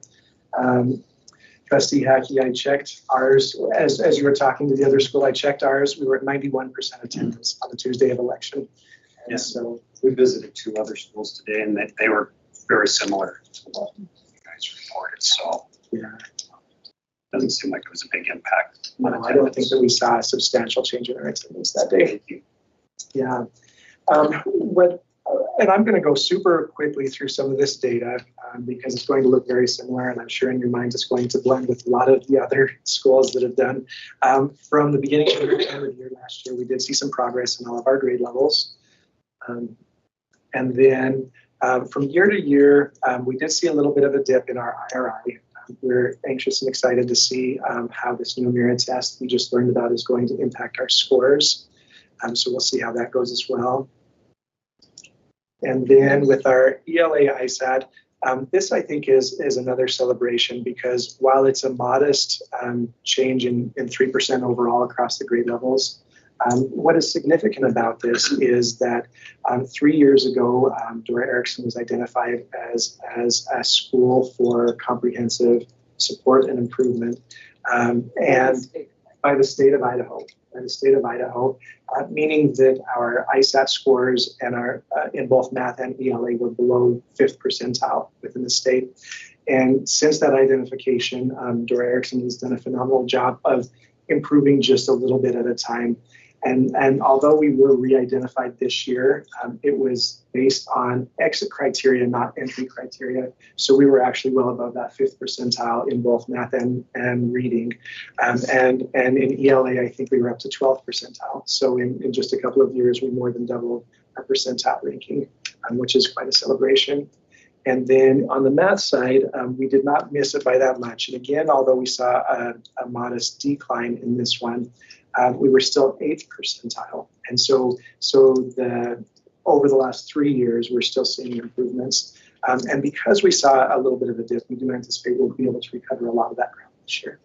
Trustee Hackey, I checked ours, as you were talking to the other school, I checked ours. We were at 91% attendance on the Tuesday of election. And Yeah. so We visited 2 other schools today, and they were very similar to what you guys reported, so. Yeah. Doesn't seem like it was a big impact. No, I don't think that we saw a substantial change in our attendance that day. Yeah. And I'm going to go super quickly through some of this data because it's going to look very similar, and I'm sure in your mind it's going to blend with a lot of the other schools that have done. From the beginning of the year last year, we did see some progress in all of our grade levels. And then from year to year, we did see a little bit of a dip in our IRI. We're anxious and excited to see how this new Mira test we just learned about is going to impact our scores. So we'll see how that goes as well. And then with our ELA ISAT, this I think is another celebration because while it's a modest change in 3% overall across the grade levels, what is significant about this is that 3 years ago, Dora Erickson was identified as a school for comprehensive support and improvement, and by the state of Idaho. Meaning that our ISAT scores and our in both math and ELA were below 5th percentile within the state. And since that identification, Dora Erickson has done a phenomenal job of improving just a little bit at a time. And although we were re-identified this year, it was based on exit criteria, not entry criteria. So we were actually well above that 5th percentile in both math and reading. And in ELA, I think we were up to 12th percentile. So in just a couple of years, we more than doubled our percentile ranking, which is quite a celebration. And then on the math side, we did not miss it by that much. And again, although we saw a modest decline in this one, we were still 8th percentile. And so over the last 3 years, we're still seeing improvements. And because we saw a little bit of a dip, we do anticipate we'll be able to recover a lot of that ground this year.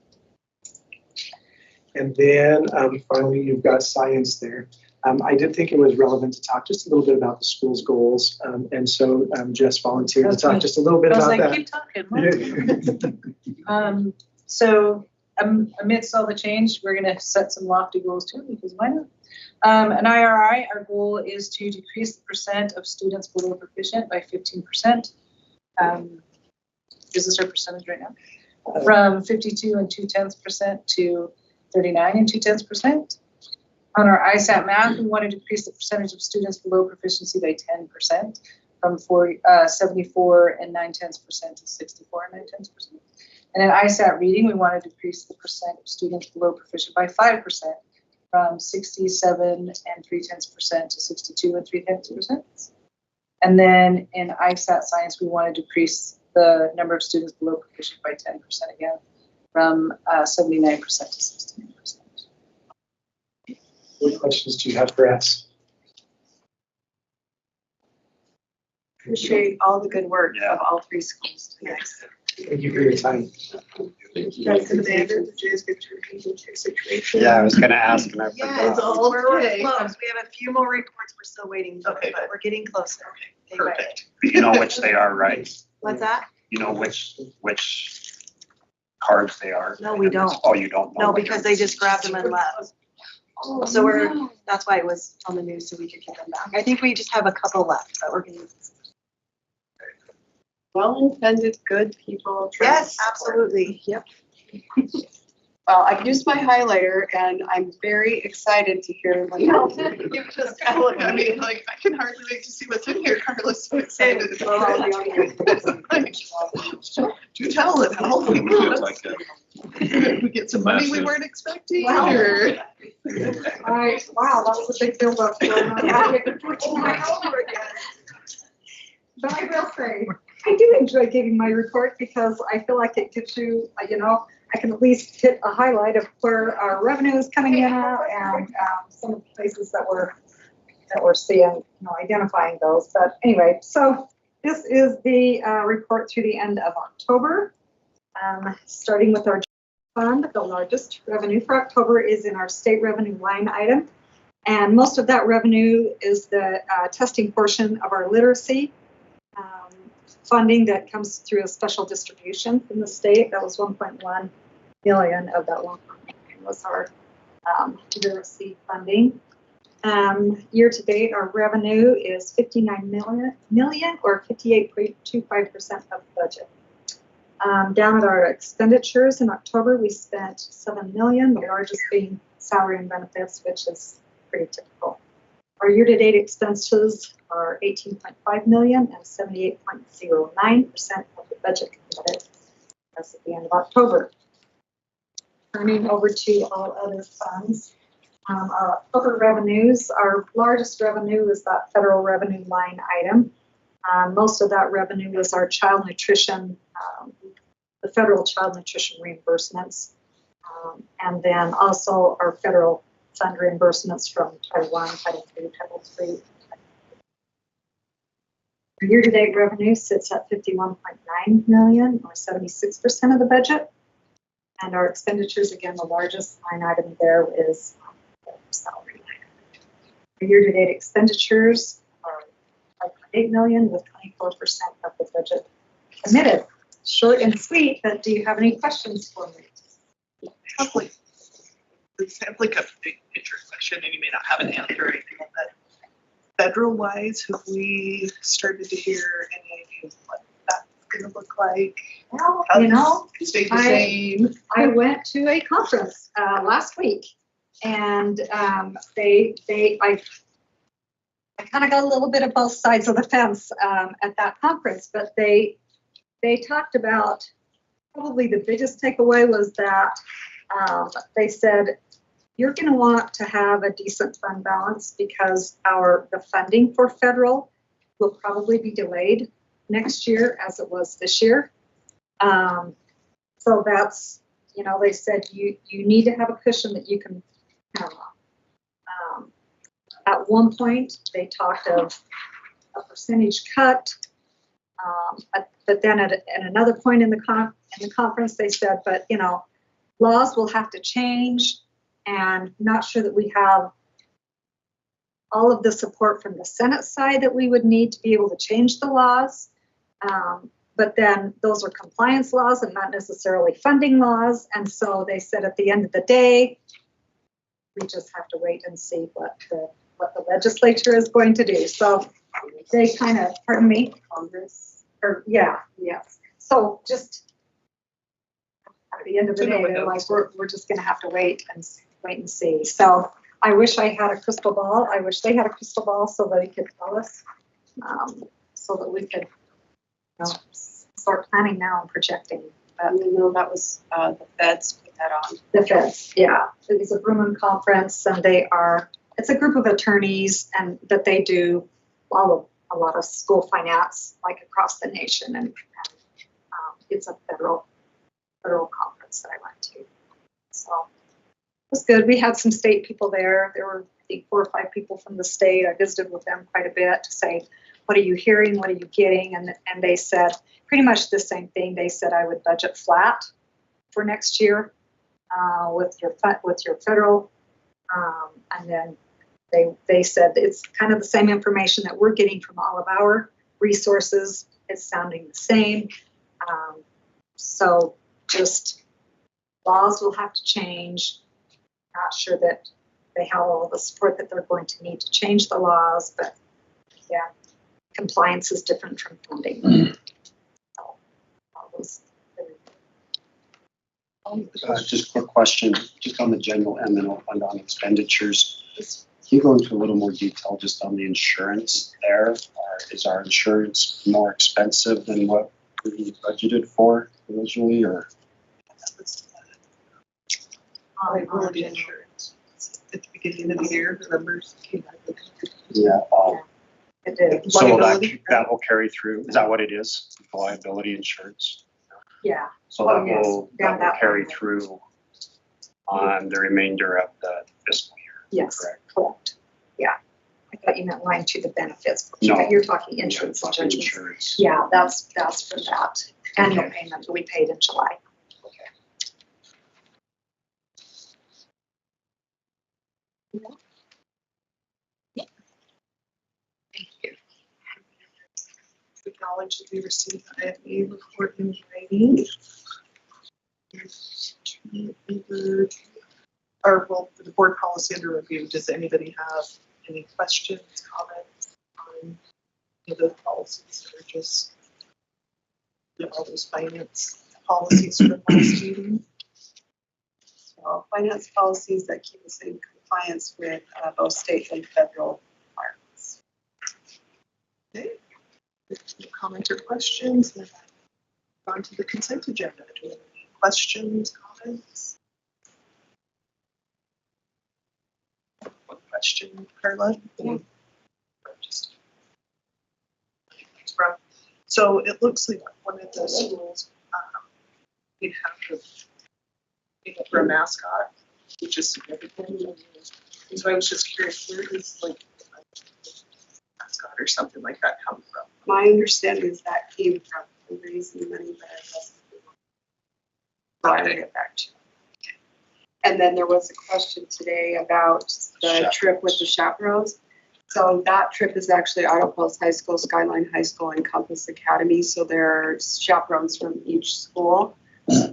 And then finally, you've got science there. I did think it was relevant to talk just a little bit about the school's goals. And so Jess volunteered to talk just a little bit about that. Keep talking. So amidst all the change, we're going to set some lofty goals too, because why not? An IRI, our goal is to decrease the percent of students below proficient by 15%. Is this our percentage right now? From 52 2/10% to 39 2/10%. On our ISAT math, we want to decrease the percentage of students below proficiency by 10%, from 74 9/10% to 64 9/10%. And in ISAT reading, we want to decrease the percent of students below proficient by 5%, from 67 3/10% to 62 3/10%. And then in ISAT science, we want to decrease the number of students below proficient by 10% again, from 79% to 69%. What questions do you have for us? Appreciate all the good work of all 3 schools today. Thank you for your time. That's the standard, the Jay's good situation. Yeah, I was going to ask, and I Yeah, it's forgot. all We're okay. close. We have a few more reports we're still waiting for, Okay. but we're getting closer. Day by day. Perfect. You know which they are, right? What's that? You know which cards they are? No, we don't. Oh, you don't know? No, because they just grabbed them and left. So that's why it was on the news, so we could get them back. I think we just have a couple left, but we're getting. Well-intended, good people. Yes, absolutely. Yep. Well, I used my highlighter and I'm very excited to hear what else. You just look, I mean, like, I can hardly wait to see what's in here. Carla's so excited. Do tell it. Feels like that. We get some money we weren't expecting Wow. or. Wow, that was a big build-up. But I will say, I do enjoy giving my report because I feel like it gives you, I can at least hit a highlight of where our revenue is coming in at and some of the places that we're seeing, identifying those. But anyway, so this is the report through the end of October. Starting with our fund, the largest revenue for October is in our state revenue line item. And most of that revenue is the testing portion of our literacy funding that comes through a special distribution from the state. That was 1.1 million of that 1.9 was our literacy funding. Year to date, our revenue is 59 million or 58.25% of budget. Down at our expenditures in October, we spent 7 million, the largest being salary and benefits, which is pretty typical. Our year-to-date expenses are 18.5 million and 78.09% of the budget committed. That's at the end of October. Turning over to all other funds, our October revenues, our largest revenue is that federal revenue line item. Most of that revenue was our child nutrition, the federal child nutrition reimbursements, and then also our federal fund reimbursements from Title I, Title II, Title III. Our year-to-date revenue sits at 51.9 million, or 76% of the budget. And our expenditures, again, the largest line item there is salary. Our year-to-date expenditures are 5.8 million, with 24% of the budget committed. Short and sweet, but do you have any questions for me? It's like a big picture question, and you may not have an answer or anything like that. Federal-wise, have we started to hear any idea of what that's going to look like? Well, Stay the same. I went to a conference last week, and I kind of got a little bit of both sides of the fence at that conference, but they talked about, probably the biggest takeaway was that they said, you're going to want to have a decent fund balance because the funding for federal will probably be delayed next year as it was this year. So that's, they said you need to have a cushion that you can count on. At one point, they talked of a percentage cut, but then at another point in the conference, they said, but laws will have to change, and not sure that we have all of the support from the Senate side that we would need to be able to change the laws. But then those are compliance laws and not necessarily funding laws. And so they said at the end of the day, we just have to wait and see what the legislature is going to do. So they kind of, pardon me, Congress, yes. So just at the end of the day, they're like, we're just going to have to wait and see. So I wish I had a crystal ball. I wish they had a crystal ball so that they could tell us, so that we could start planning now and projecting. No, that was the feds put that on. The feds, yeah. It was a Bruman conference, and it's a group of attorneys, and that they do a lot of school finance, like across the nation, and it's a federal conference that I went to. So it was good. We had some state people there. There were, I think, 4 or 5 people from the state. I visited with them quite a bit to say, what are you hearing? What are you getting? And they said pretty much the same thing. They said I would budget flat for next year with your federal, and then they said it's kind of the same information that we're getting from all of our resources. It's sounding the same. So just laws will have to change. Not sure that they have all the support that they're going to need to change the laws, but yeah, compliance is different from funding. So that was Just quick question, just on the general M&O fund on expenditures. Can you go into a little more detail just on the insurance there? Or is our insurance more expensive than what we budgeted for originally, or? Liability insurance. At the beginning of the year, the numbers came out. Yeah. It did. So Liability? that will carry through, is that what it is, liability insurance? Yeah. So Oh, that yes. will, Yeah, that will that carry will. through on the remainder of the fiscal year? Yes, Correct. correct. Yeah. I thought you meant line to the benefits. No. But you're talking insurance. Yeah, and talking judgments. insurance. Yeah, that's for that annual payment that we paid in July. Thank you. To acknowledge that we received the IFA report in writing. Or, well, for the board policy under review, does anybody have any questions, comments on any of those policies, or just all those finance policies from last meeting? So finance policies that keep us in compliance with both state and federal requirements. Okay. No comment or questions? Then on to the consent agenda. Do we have any questions, comments? One question, Carla? Yeah. Just- Thanks, Rob. So it looks like one of the schools, we have to be for a mascot, which is significant. And so I was just curious, where does like a mascot or something like that come from? My understanding is that came from raising money, but I guess I'll get back to you. And then there was a question today about the trip with the chaperones. So that trip is actually Idaho Falls High School, Skyline High School, and Compass Academy. So there are chaperones from each school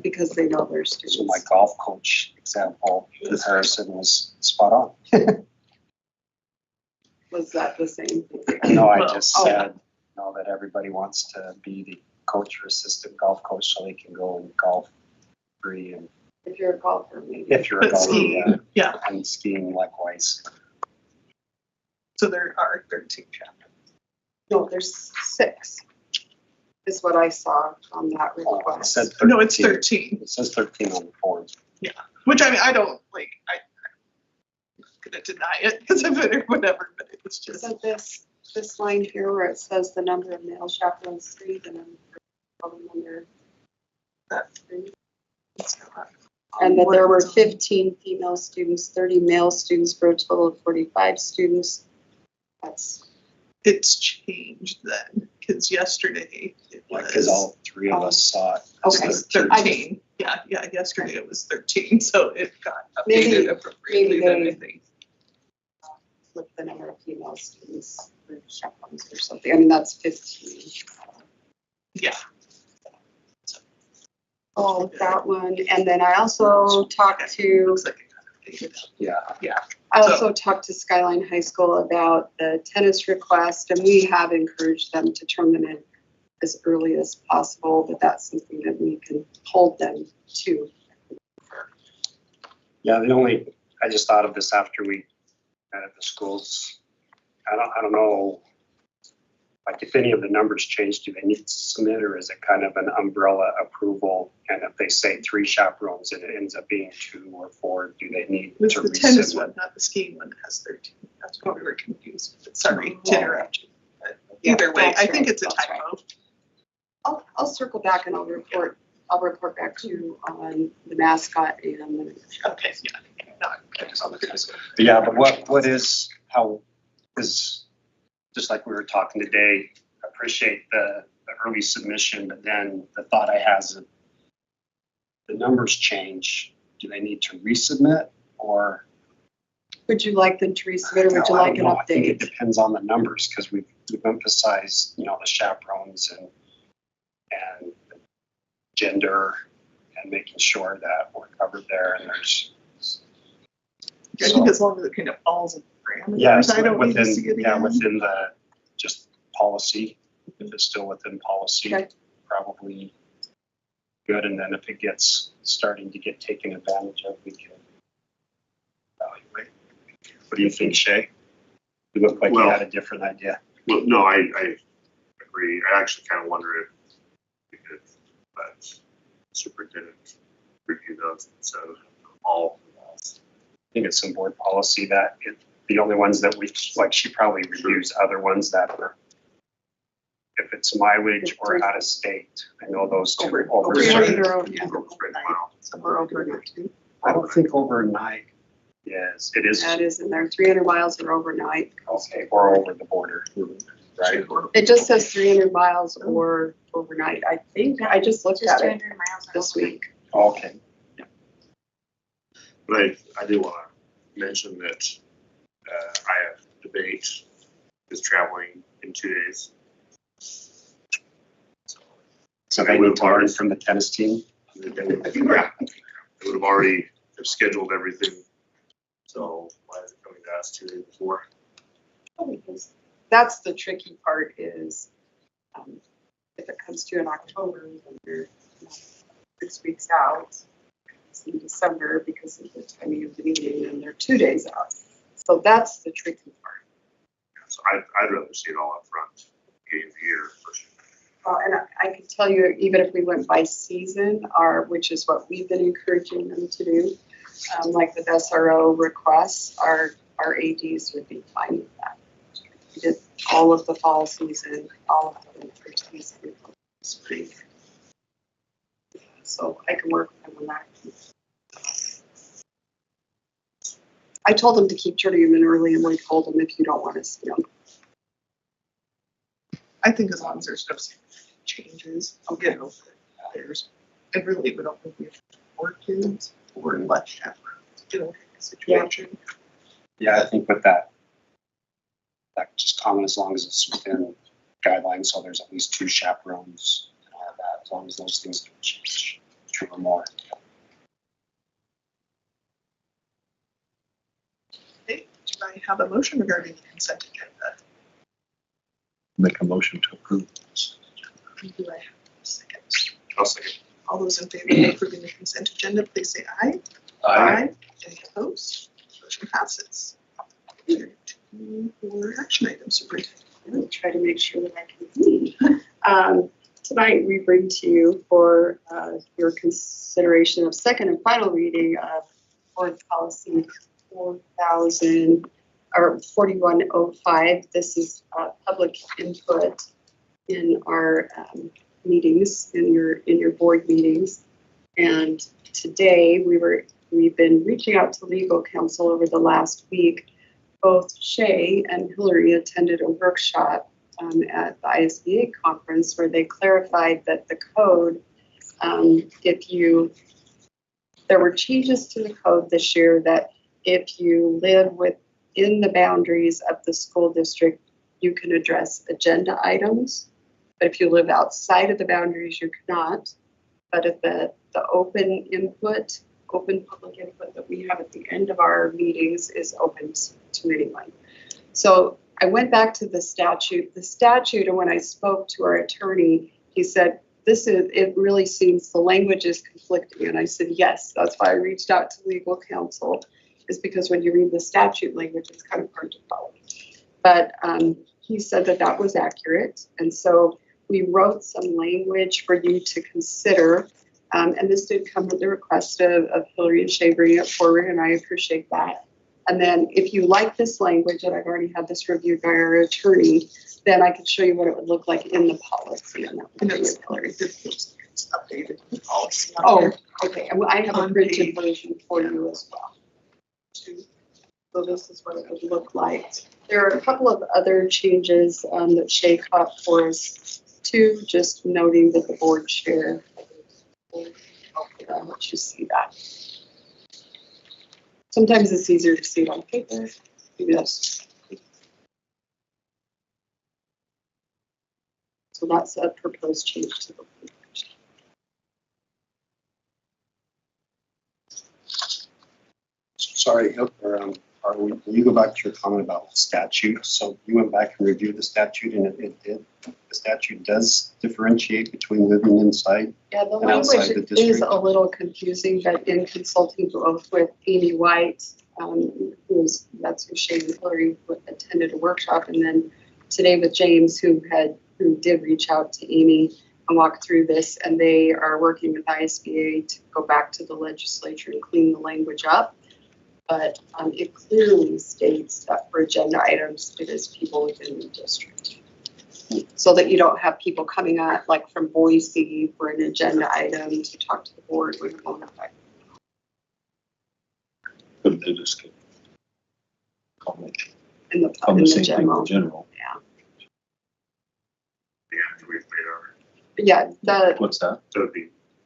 because they know their students. So my golf coach example comparison was spot on. Was that the same thing? No, I just said, that everybody wants to be the coach or assistant golf coach so they can go and golf free, and If you're a golfer, maybe. if you're a But golfer, skiing, yeah. and skiing likewise. So there are 13 chapters. No, there's 6, is what I saw on that It request. said 13. No, it's 13. It says 13 on the form. Yeah, which I mean, I don't like, I'm gonna deny it because of it or whatever, but it was just. So this line here where it says the number of male chaperones 3, the number That 3. and that there were 15 female students, 30 male students for a total of 45 students. It's changed then, because yesterday it was. Because all 3 of us saw it. Okay. It was I 13. Yeah, yesterday it was 13, so it got Maybe- updated appropriately then, I maybe think. With the number of female students for chaperones or something. I mean, that's 15. Yeah. Oh, that one. And then I also talked to. Looks like it got updated. Yeah. I also talked to Skyline High School about the tennis request, and we have encouraged them to turn them in as early as possible, but that's something that we can hold them to. Yeah, I just thought of this after we met at the schools. I don't know, like if any of the numbers change, do they need to submit, or is it kind of an umbrella approval? And if they say 3 chaperones and it ends up being 2 or 4, do they need It was to the tennis resubmit? one, not the skiing one that has 13. That's what we were confused with. Sorry to interrupt you. But either way, that's I think right, it's a that's typo. I'll circle back and I'll report back to you on the mascot and the. Okay, yeah. No, I just on the tennis one. Yeah, but how is, just like we were talking today, appreciate the early submission, but then the thought I have is the numbers change, do they need to resubmit, or? Would you like them to resubmit or would you No, I like don't an know. I think it update? depends on the numbers, because we've emphasized, the chaperones and gender and making sure that we're covered there, and there's. I think as long as it kind of falls in the parameters, Yeah, I don't need to see it again. within the just policy, if it's still within policy, Okay. probably good, and then if it gets starting to get taken advantage of, we can evaluate. What do you think, Shay? You look like you had a different idea. Well, no, I agree. I actually kind of wonder if we could let superintendent review those instead of all of us. I think it's some board policy that the only ones that we, like, she probably reviews other ones that are, if it's mileage or out of state, I know those two over. Somewhere overnight. I don't think overnight. Yes, it is. That is in there, 300 miles or overnight. Okay, or over the border, right? It just says 300 miles or overnight. I think, I just looked at it this week. Okay. But I do want to mention that I have debate is traveling in 2 days. So they would learn from the tennis team? They would have already have scheduled everything. So why is it coming to us 2 days before? Because that's the tricky part is if it comes to in October, then you're 6 weeks out. It's in December because of the timing of the meeting, and they're 2 days out. So that's the tricky part. So I'd rather see it all up front, beginning of the year for sure. And I can tell you, even if we went by season, which is what we've been encouraging them to do, like with SRO requests, our ADs would be fine with that. We did all of the fall season, all of the winter season, spring. So I can work with them on that. I told them to keep turning them in early, and we told them if you don't want to see them. I think as long as there's no changes, you know, I really don't think we have 4 kids or less chaperones, you know, situation. Yeah, I think with that just common as long as it's within guidelines, so there's at least 2 chaperones and all of that, as long as those things don't change, 2 or more. Okay, do I have a motion regarding the consent agenda? Make a motion to approve. Do I have a second? I'll second. All those in favor of approving the consent agenda, please say aye. Aye. Any opposed? Motion passes. For action items, superintendent. I'm going to try to make sure that I can read. Tonight, we bring to you for your consideration of second and final reading of board policy 4105. This is public input in our meetings, in your board meetings. And today we've been reaching out to legal counsel over the last week. Both Shay and Hillary attended a workshop at the ISBA conference where they clarified that the code, there were changes to the code this year that if you live within the boundaries of the school district, you can address agenda items. But if you live outside of the boundaries, you cannot. But if the open public input that we have at the end of our meetings is open to anyone. So I went back to the statute, and when I spoke to our attorney, he said, it really seems the language is conflicting. And I said, yes, that's why I reached out to legal counsel, is because when you read the statute language, it's kind of hard to follow. But he said that was accurate. And so we wrote some language for you to consider. And this did come at the request of Hillary and Shay bringing it forward, and I appreciate that. And then if you like this language, and I've already had this reviewed by our attorney, then I could show you what it would look like in the policy. And it's updated policy. Oh, okay. And I have a printed version for you as well. So this is what it would look like. There are a couple of other changes that Shay caught for us too, just noting that the board chair. I'll let you see that. Sometimes it's easier to see it on paper. Maybe that's. So that's a proposed change to the language. Sorry, will you go back to your comment about statute? So you went back and reviewed the statute and it did, the statute does differentiate between living inside Yeah, the and outside the language district? is a little confusing, but in consulting both with Amy White, that's who Shane Hillary attended a workshop, and then today with James, who did reach out to Amy and walk through this, and they are working with ISBA to go back to the legislature and clean the language up. But it clearly states that for agenda items, it is people within the district. So that you don't have people coming out like from Boise for an agenda item to talk to the board when it won't affect. But they just get comment In the, on in the the same thing general. in general. After we've made our, Yeah, What's that? so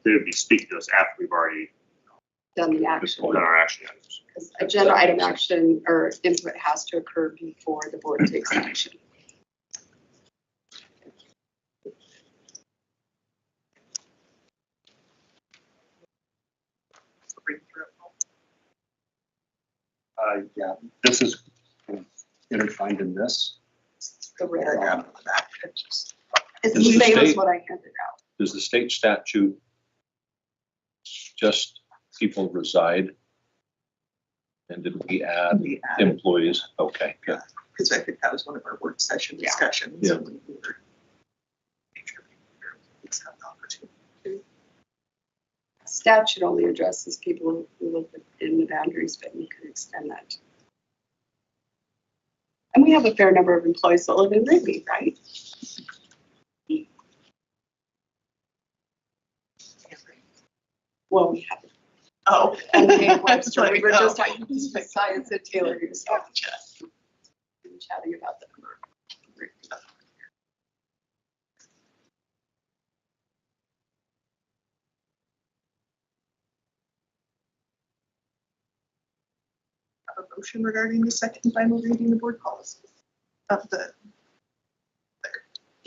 they would be speaking to us after we've already done the action. done our action items. Because agenda item action or input has to occur before the board takes action. Yeah, this is intertwined in this. The red Yeah. on the back. It's Does the the same as state- what I handed out. Does the state statute just people reside? And did we add We added. employees? Okay, good. Because I think that was one of our work session discussions. Yeah. and we were- make sure people have the opportunity. Statute only addresses people who live within the boundaries, but you can extend that. And we have a fair number of employees that live in Rigby, right? Well, we have. Oh, and Dave Webster, we were just talking to Science and Taylor, who was chatting about the number. Have a motion regarding the second and final reading of board policies of the.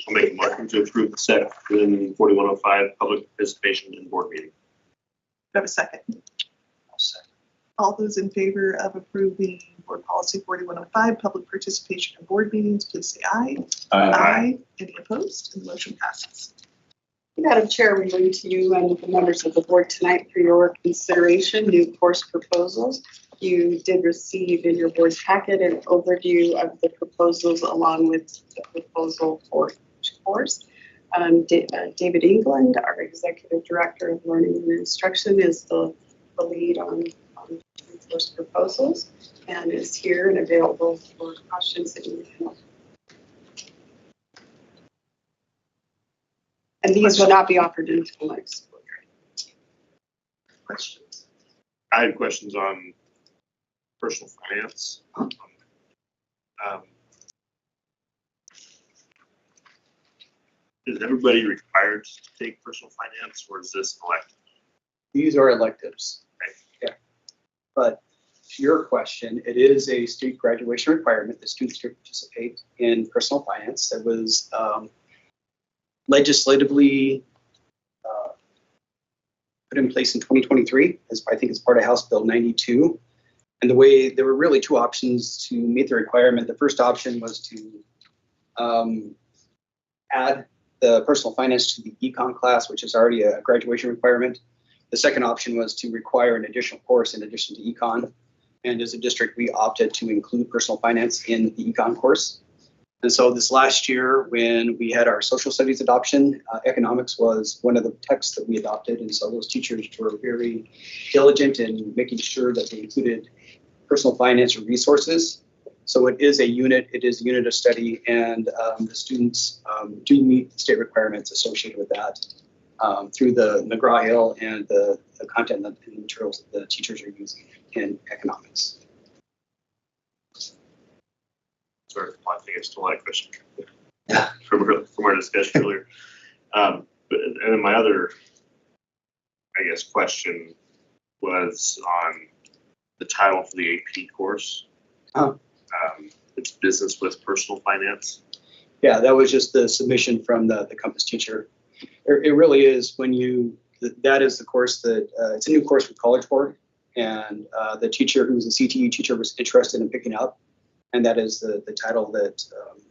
I'll make a motion to approve the set within 4105 public participation in board meeting. Have a second. All those in favor of approving board policy 4105, public participation in board meetings, please say aye. Aye. Any opposed? And the motion passes. Madam Chair, we bring to you and the members of the board tonight for your consideration new course proposals. You did receive in your board packet an overview of the proposals along with the proposal for each course. David England, our Executive Director of Learning and Instruction, is the lead on course proposals and is here and available for questions that you have. And these will not be offered until next school year. Questions? I had questions on personal finance. Is everybody required to take personal finance, or is this elective? These are electives. Yeah. But to your question, it is a state graduation requirement that students to participate in personal finance. That was legislatively put in place in 2023, as I think it's part of House Bill 92. And the way, there were really two options to meet the requirement. The first option was to add the personal finance to the econ class, which is already a graduation requirement. The second option was to require an additional course in addition to econ. And as a district, we opted to include personal finance in the econ course. And so this last year, when we had our social studies adoption, economics was one of the texts that we adopted. And so those teachers were very diligent in making sure that they included personal finance resources. So it is a unit of study, and the students do meet the state requirements associated with that through the McGraw-Hill and the content and the materials that the teachers are using in economics. Sorry, I think I still had a question from our discussion earlier. And then my other, I guess, question was on the title for the AP course. It's business with personal finance. Yeah, that was just the submission from the Compass teacher. It really is when that is the course that, it's a new course with College Board. And the teacher who's a CTE teacher was interested in picking up, and that is the title that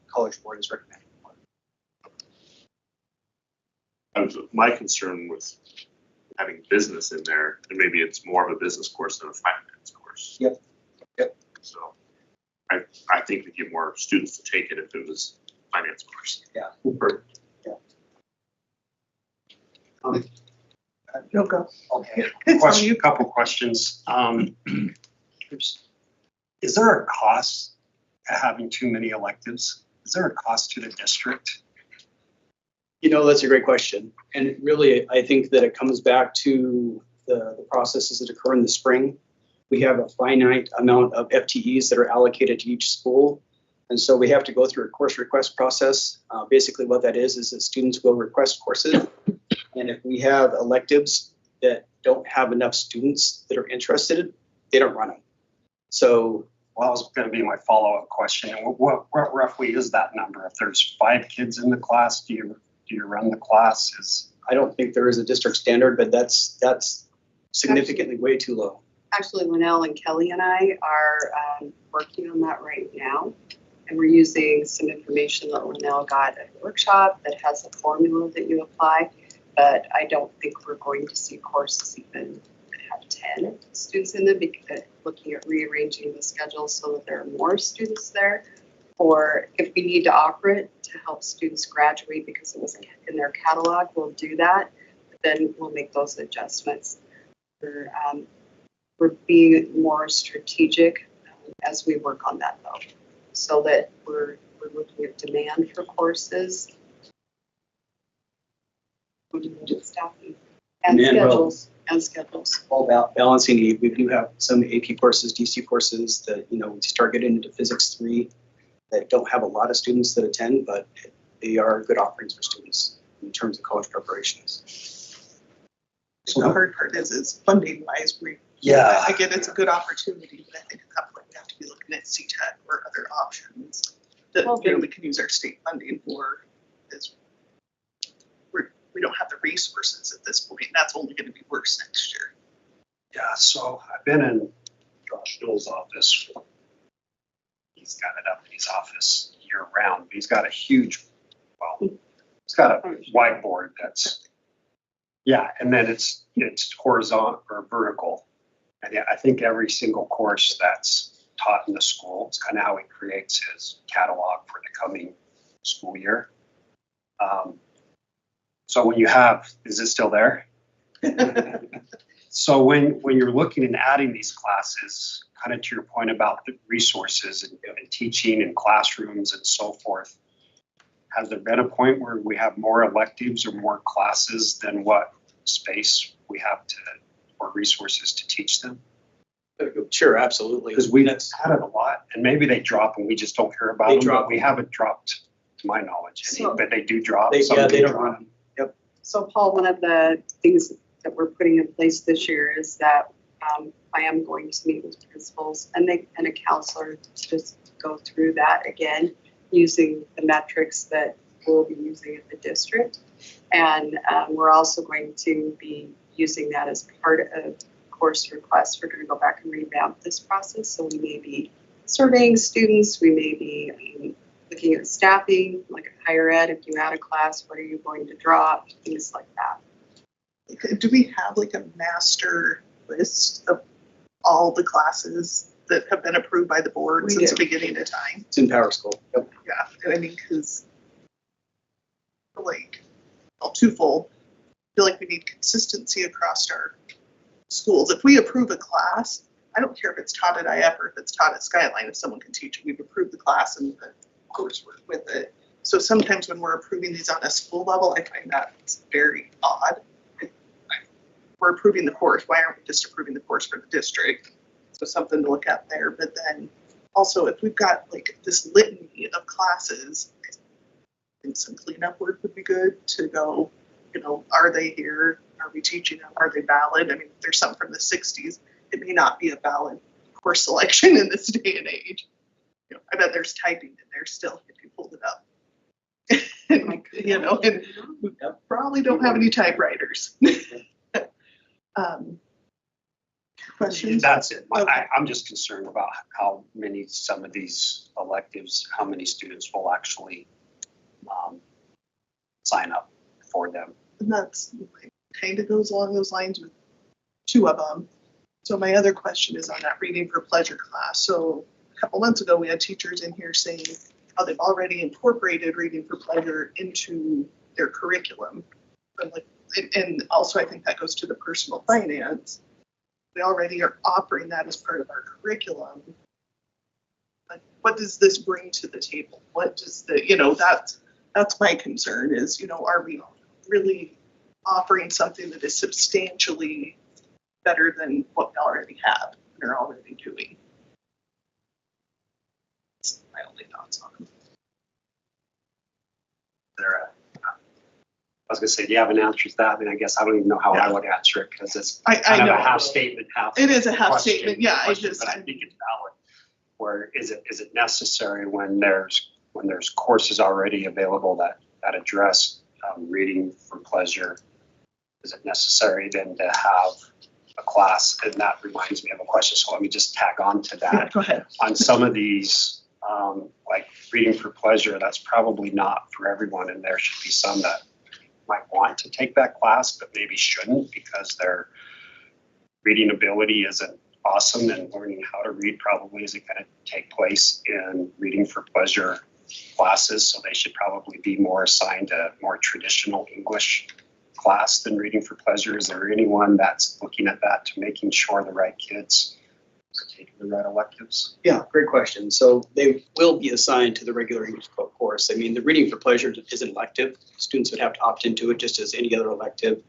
College Board is recommending. My concern with having business in there, and maybe it's more of a business course than a finance course. Yep. Yep. So I think we'd get more students to take it if it was finance course. Yeah. You'll go. Okay. It's on you. Couple questions. Is there a cost to having too many electives? Is there a cost to the district? You know, that's a great question. And really, I think that it comes back to the processes that occur in the spring. We have a finite amount of FTEs that are allocated to each school. And so we have to go through a course request process. Basically what that is that students will request courses. And if we have electives that don't have enough students that are interested, they don't run them. So, well, that was going to be my follow-up question. What roughly is that number? If there's 5 kids in the class, do you run the classes? I don't think there is a district standard, but that's significantly way too low. Actually, Linnell and Kelly and I are working on that right now. And we're using some information that Linnell got at a workshop that has a formula that you apply. But I don't think we're going to see courses even have 10 students in them, because looking at rearranging the schedule so that there are more students there. Or if we need to offer it to help students graduate because it was in their catalog, we'll do that. But then we'll make those adjustments. We're being more strategic as we work on that, though, so that we're looking at demand for courses, staffing, and schedules. All about balancing need. We do have some AP courses, DC courses that, we start getting into Physics 3 that don't have a lot of students that attend, but they are good offerings for students in terms of college preparations. The hard part is funding wise, I get it's a good opportunity, but I think at that point we have to be looking at CTEC or other options that we can use our state funding for. We don't have the resources at this point, and that's only going to be worse next year. Yeah, so I've been in Josh Dole's office. He's got it up in his office year round. He's got a huge, he's got a whiteboard that's, and then it's horizontal or vertical. And I think every single course that's taught in the school, it's kind of how he creates his catalog for the coming school year. So when you have, is it still there? So when you're looking and adding these classes, kind of to your point about the resources and teaching and classrooms and so forth, has there been a point where we have more electives or more classes than what space we have or resources to teach them? Sure, absolutely. Because we've added a lot, and maybe they drop and we just don't hear about them, but we haven't dropped, to my knowledge, but they do drop. They don't run. Yep. So Paul, one of the things that we're putting in place this year is that I am going to meet with principals and a counselor to just go through that again, using the metrics that we'll be using at the district. And we're also going to be using that as part of course requests. We're going to go back and revamp this process. So we may be surveying students, we may be looking at staffing, like at higher ed, if you had a class, what are you going to drop, things like that. Do we have like a master list of all the classes that have been approved by the board since the beginning of time? It's in PowerSchool. Yep. Yeah, I mean, because twofold, I feel like we need consistency across our schools. If we approve a class, I don't care if it's taught at IF or if it's taught at Skyline, if someone can teach it, we've approved the class and the coursework with it. So sometimes when we're approving these on a school level, I find that it's very odd. We're approving the course, why aren't we just approving the course for the district? So something to look at there. But then also if we've got like this litany of classes, I think some cleanup work would be good to go, are they here? Are we teaching them? Are they valid? I mean, if there's some from the 60s, it may not be a valid course selection in this day and age. I bet there's typing in there still if you pulled it up. and we probably don't have any typewriters. questions? That's it. I'm just concerned about how many, some of these electives, how many students will actually sign up for them. And that's kind of goes along those lines with two of them. So my other question is on that reading for pleasure class. So a couple months ago, we had teachers in here saying how they've already incorporated reading for pleasure into their curriculum. And also I think that goes to the personal finance. We already are offering that as part of our curriculum. Like, what does this bring to the table? What does that's my concern is, are we really offering something that is substantially better than what we already have and are already doing? That's my only thoughts on it. I was gonna say, do you have an answer to that? I mean, I guess I don't even know how I would answer it because it's kind of a half statement, half. It is a half question, statement, yeah. But I think it's valid. Where is it necessary when there's courses already available that address reading for pleasure? Is it necessary then to have a class? And that reminds me of a question. So let me just tag on to that. Yeah, go ahead. On some of these, like reading for pleasure, that's probably not for everyone, and there should be some that might want to take that class, but maybe shouldn't because their reading ability isn't awesome, and learning how to read probably isn't going to take place in reading for pleasure classes. So they should probably be more assigned a more traditional English class than reading for pleasure. Is there anyone that's looking at that to making sure the right kids are taking the right electives? Yeah, great question. So they will be assigned to the regular English course. I mean, the reading for pleasure is an elective. Students would have to opt into it just as any other elective.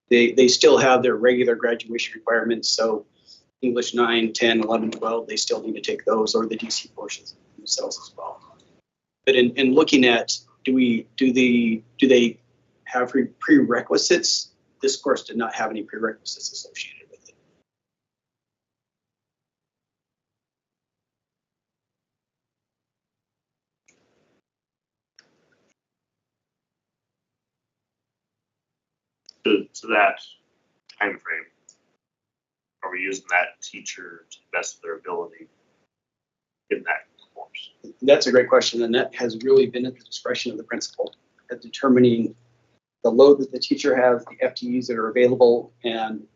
They still have their regular graduation requirements. So English 9, 10, 11, 12, they still need to take those, or the DC portions themselves as well. But in looking at, do they have prerequisites? This course did not have any prerequisites associated with it. To that time frame, are we using that teacher to the best of their ability in that course? That's a great question, and that has really been at the discretion of the principal at determining the load that the teacher has, the FTEs that are available, and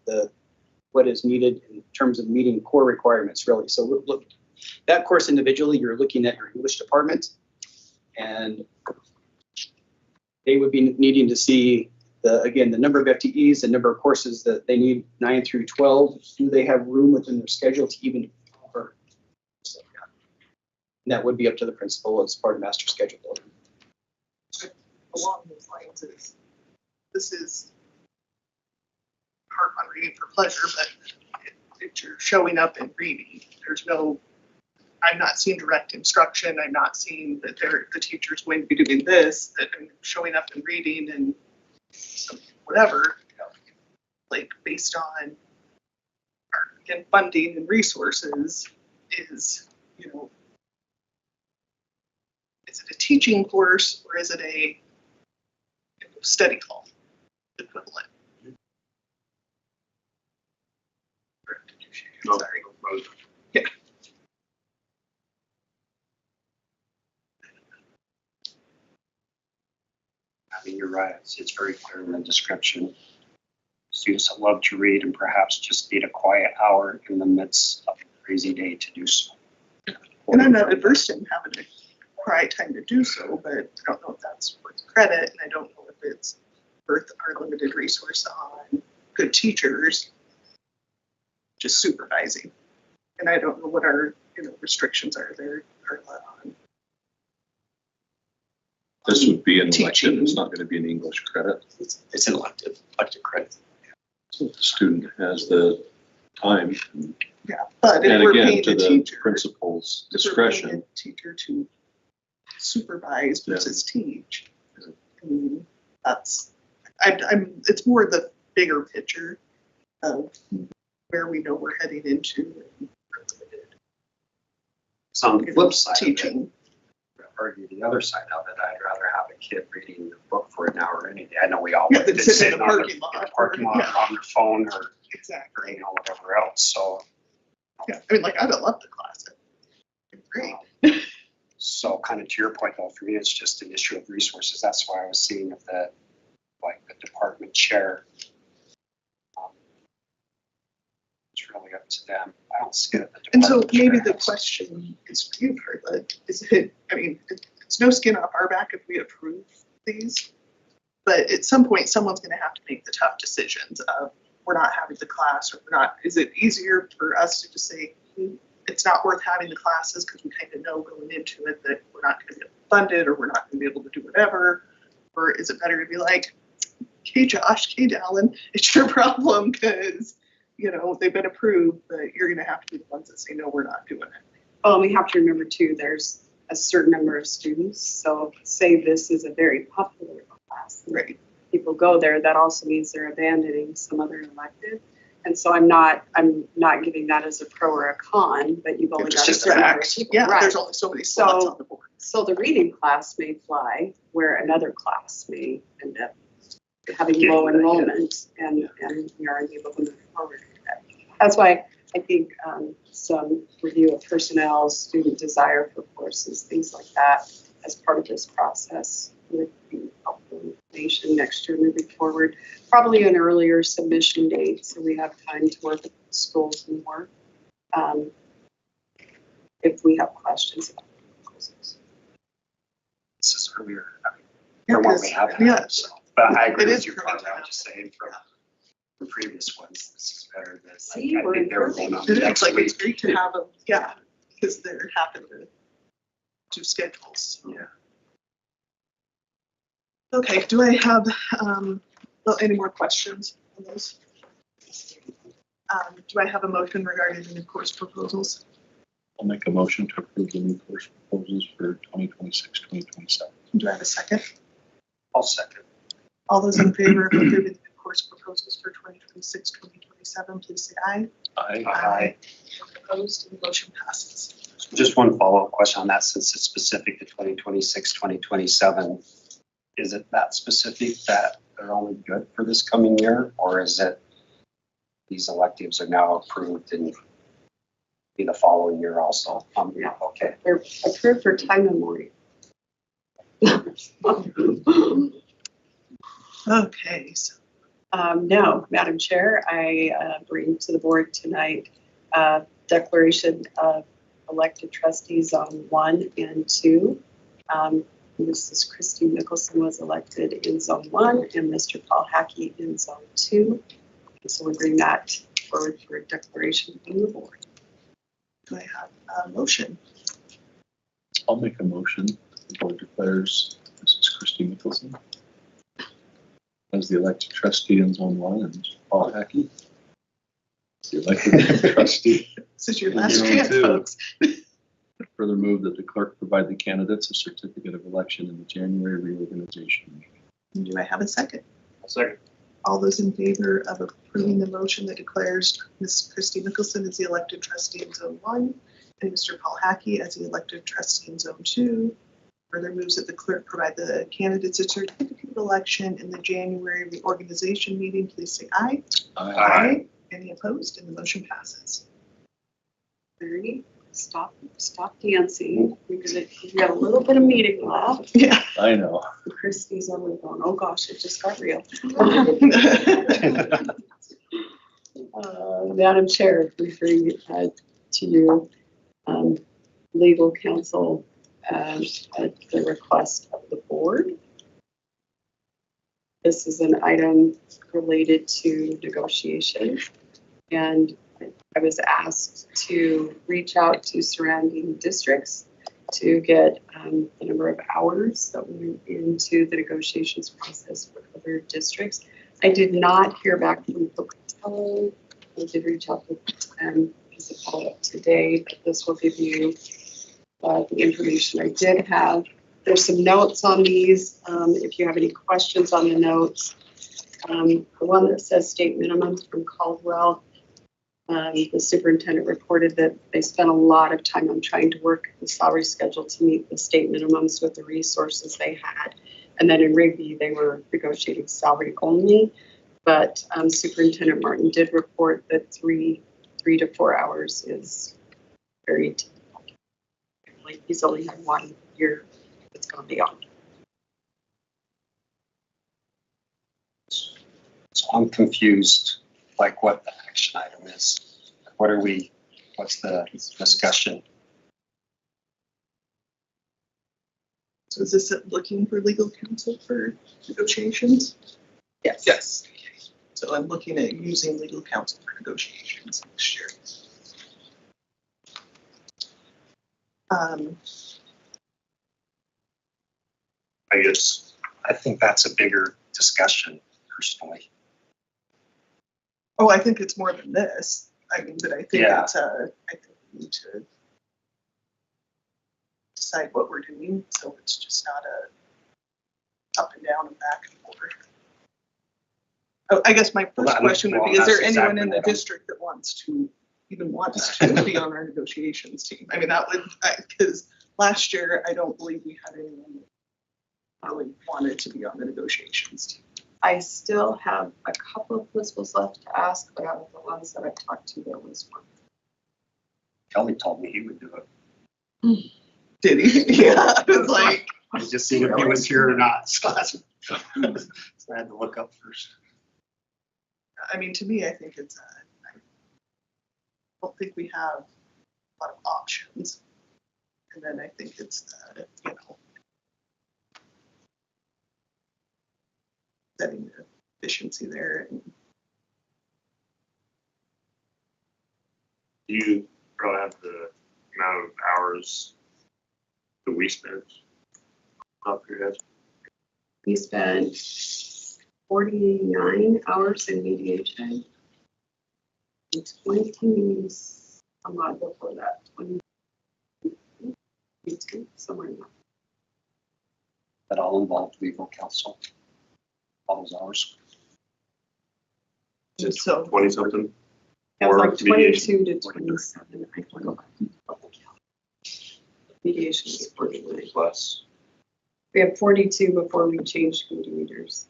what is needed in terms of meeting core requirements, really. So look, that course individually, you're looking at your English department, and they would be needing to see the number of FTEs, the number of courses that they need 9 through 12. Do they have room within their schedule to even offer? So, yeah. And that would be up to the principal as part of master schedule building. Along those lines is, this is hard on reading for pleasure, but if you're showing up and reading, I'm not seeing direct instruction. I'm not seeing that the teacher's going to be doing this, that I'm showing up and reading and whatever, like based on our funding and resources is, is it a teaching course or is it a study hall equivalent? Sorry. Yeah. I mean, you're right. It's very clear in the description. Students that love to read and perhaps just need a quiet hour in the midst of a crazy day to do so. And I'm not adverse to them having a quiet time to do so, but I don't know if that's worth credit, and I don't know if it's worth our limited resource on good teachers just supervising. And I don't know what our restrictions are there are on. This would be an elective. It's not going to be an English credit. It's an elective credit. So the student has the time. Yeah, but if and we're again, paying to the the teacher, principal's if we're paying discretion. a teacher to supervise versus teach. I mean, it's more the bigger picture of where we know we're heading into. So on the flip side teaching. of it, argue the other side of it, I'd rather have a kid reading a book for an hour any day. I know we all Yeah, want than to sit in sit the on parking the lot. parking lot on their phone or Exactly. you know, whatever else, so. Yeah, I mean, like, I would love the class. It's great. So kind of to your point though, for me, it's just an issue of resources. That's why I was seeing if the department chair. It's really up to them. I don't see it. And so maybe the question is for you, Carla, is it, I mean, it's no skin off our back if we approve these. But at some point, someone's gonna have to make the tough decisions of, we're not having the class, or we're not, is it easier for us to just say, it's not worth having the classes because we kind of know going into it that we're not gonna get funded, or we're not gonna be able to do whatever? Or is it better to be like, hey Josh, hey Dallin, it's your problem because, you know, they've been approved, but you're gonna have to be the ones that say, no, we're not doing it. Oh, and we have to remember too, there's a certain number of students. So say this is a very popular class. Right. People go there, that also means they're abandoning some other elective. And so I'm not giving that as a pro or a con, but you've only It's got a just certain number of facts. people. Yeah, Right. there's only so many slots on the board. So the reading class may fly where another class may end up having low enrollment, and we are able to move forward with that. That's why I think some review of personnel, student desire for courses, things like that, as part of this process would be helpful information next year moving forward. Probably an earlier submission date, so we have time to work with schools more. If we have questions about the courses. This is earlier, from what we have. Yeah. So, but I agree It with is you, correct. Carla. I'm just saying from previous ones, this is better than, See, I we're think they were going on It is next like, week. it's great to have them, yeah, because they're happen to do schedules. Yeah. Okay, do I have, any more questions on those? Do I have a motion regarding the new course proposals? I'll make a motion to approve the new course proposals for 2026, 2027. Do I have a second? I'll second. All those in favor of approving the new course proposals for 2026, 2027, please say aye. Aye. Opposed, the motion passes. Just one follow-up question on that, since it's specific to 2026, 2027. Is it that specific that they're only good for this coming year, or is it these electives are now approved and be the following year also? Yeah, okay. They're approved for time memorial. Okay, so No, Madam Chair, I bring to the board tonight declaration of elected trustees on 1 and 2. Mrs. Christine Nicholson was elected in Zone 1 and Mr. Paul Hackey in Zone 2. So we bring that forward for a declaration from the board. do I have a motion? I'll make a motion. The board declares Mrs. Christine Nicholson as the elected trustee in Zone 1 and Mr. Paul Hackey as the elected trustee. This is your in last Zone chance, 2. folks. Further move that the clerk provide the candidates a certificate of election in the January reorganization meeting. Do I have a second? I'll second. All those in favor of approving the motion that declares Ms. Christy Nicholson as the elected trustee in Zone 1 and Mr. Paul Hackey as the elected trustee in Zone 2. Further moves that the clerk provide the candidates a certificate of election in the January reorganization meeting. Please say aye. Aye. Any opposed? And the motion passes. Ernie, stop dancing. We got a little bit of meeting left. Yeah. I know. Christy's over there going, oh gosh, it just got real. Madam Chair, referring to you, legal counsel at the request of the board. This is an item related to negotiation, and I was asked to reach out to surrounding districts to get the number of hours that went into the negotiations process for other districts. I did not hear back from Pocatello. I did reach out to them as a follow-up today, but this will give you the information I did have. There's some notes on these. If you have any questions on the notes, the one that says state minimums from Caldwell, the superintendent reported that they spent a lot of time on trying to work the salary schedule to meet the state minimums with the resources they had. And then in Rigby, they were negotiating salary only. But Superintendent Martin did report that 3 to 4 hours is very typical. Like he's only had 1 year it's going to be on. So I'm confused, like what the action item is. What's the discussion? So is this looking for legal counsel for negotiations? Yes. Yes. So I'm looking at using legal counsel for negotiations next year. I think that's a bigger discussion personally. Oh, I think it's more than this. I mean, but I think Yeah. it's I think we need to decide what we're doing, so it's just not a up and down and back and forth. Oh, I guess my first question would be, is there anyone in the district that wants to be on our negotiations team? I mean, that would, because last year, I don't believe we had anyone that really wanted to be on the negotiations team. I still have a couple of principals left to ask, but out of the ones that I've talked to, there was one. Kelly told me he would do it. Did he? Yeah, I was like. I just seen if he was here or not, so I had to look up first. I mean, to me, I think it's, I don't think we have a lot of options. And then I think it's, setting the efficiency there. And Do you probably have the amount of hours that we spent off your head? We spent 49 hours in mediation. And 20, a lot before that, 22, somewhere in that. That all involved legal counsel. All those hours. just so 20 something? It was Or like mediation? 22 to 27. I can go back and double count. Mediation is 49. Plus. We had 42 before we changed mediators.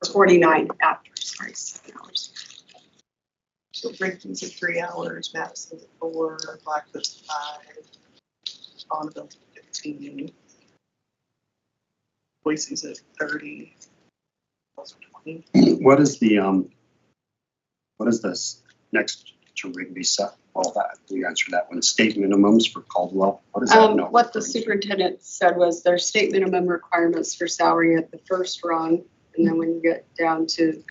It's 49 after, sorry, 7 hours. So Brinkton's at 3 hours, Madison's at 4, Blackfoot's 5, Bonneville's at 15, Boise's at 30, those are 20. What is this next to Rigby stuff? All that, you answered that one. State minimums for Caldwell. What is that? No. What the superintendent said was there's state minimum requirements for salary at the first rung. And then when you get down to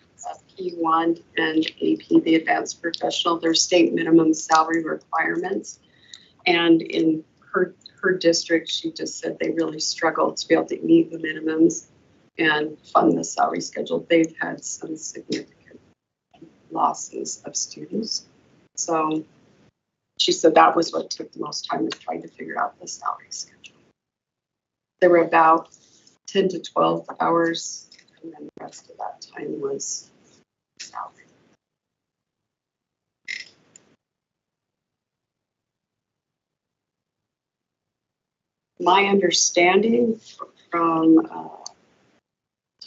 P1 and AP, the advanced professional, there's state minimum salary requirements. And in her district, she just said they really struggled to be able to meet the minimums and fund the salary schedule. They've had some significant losses of students. So she said that was what took the most time, was trying to figure out the salary schedule. There were about 10 to 12 hours, and then the rest of that time was salary. My understanding from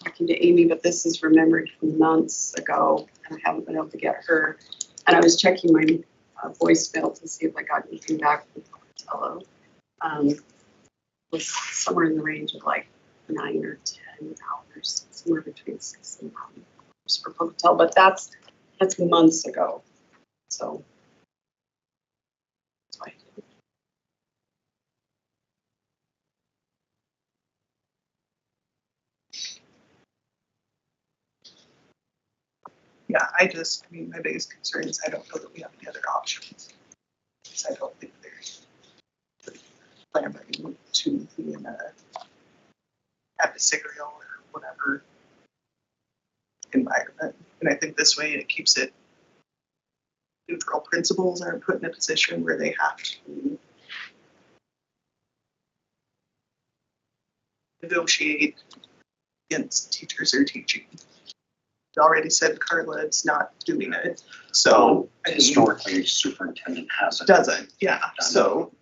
talking to Amy, but this is remembered from months ago, and I haven't been able to get her. And I was checking my voicemail to see if I got anything back from Pocatello. Was somewhere in the range of like 9 or 10 hours, somewhere between 6 and 9 hours for Pocatello, but that's months ago. So that's why. Yeah, I mean, my biggest concern is I don't know that we have any other options. Because I don't think there's planning to be in a adversarial or whatever environment. And I think this way it keeps it neutral. Principals aren't put in a position where they have to negotiate against teachers or teaching. Already said Carla it's not doing it, so I mean, historically superintendent hasn't. Doesn't, yeah. Done So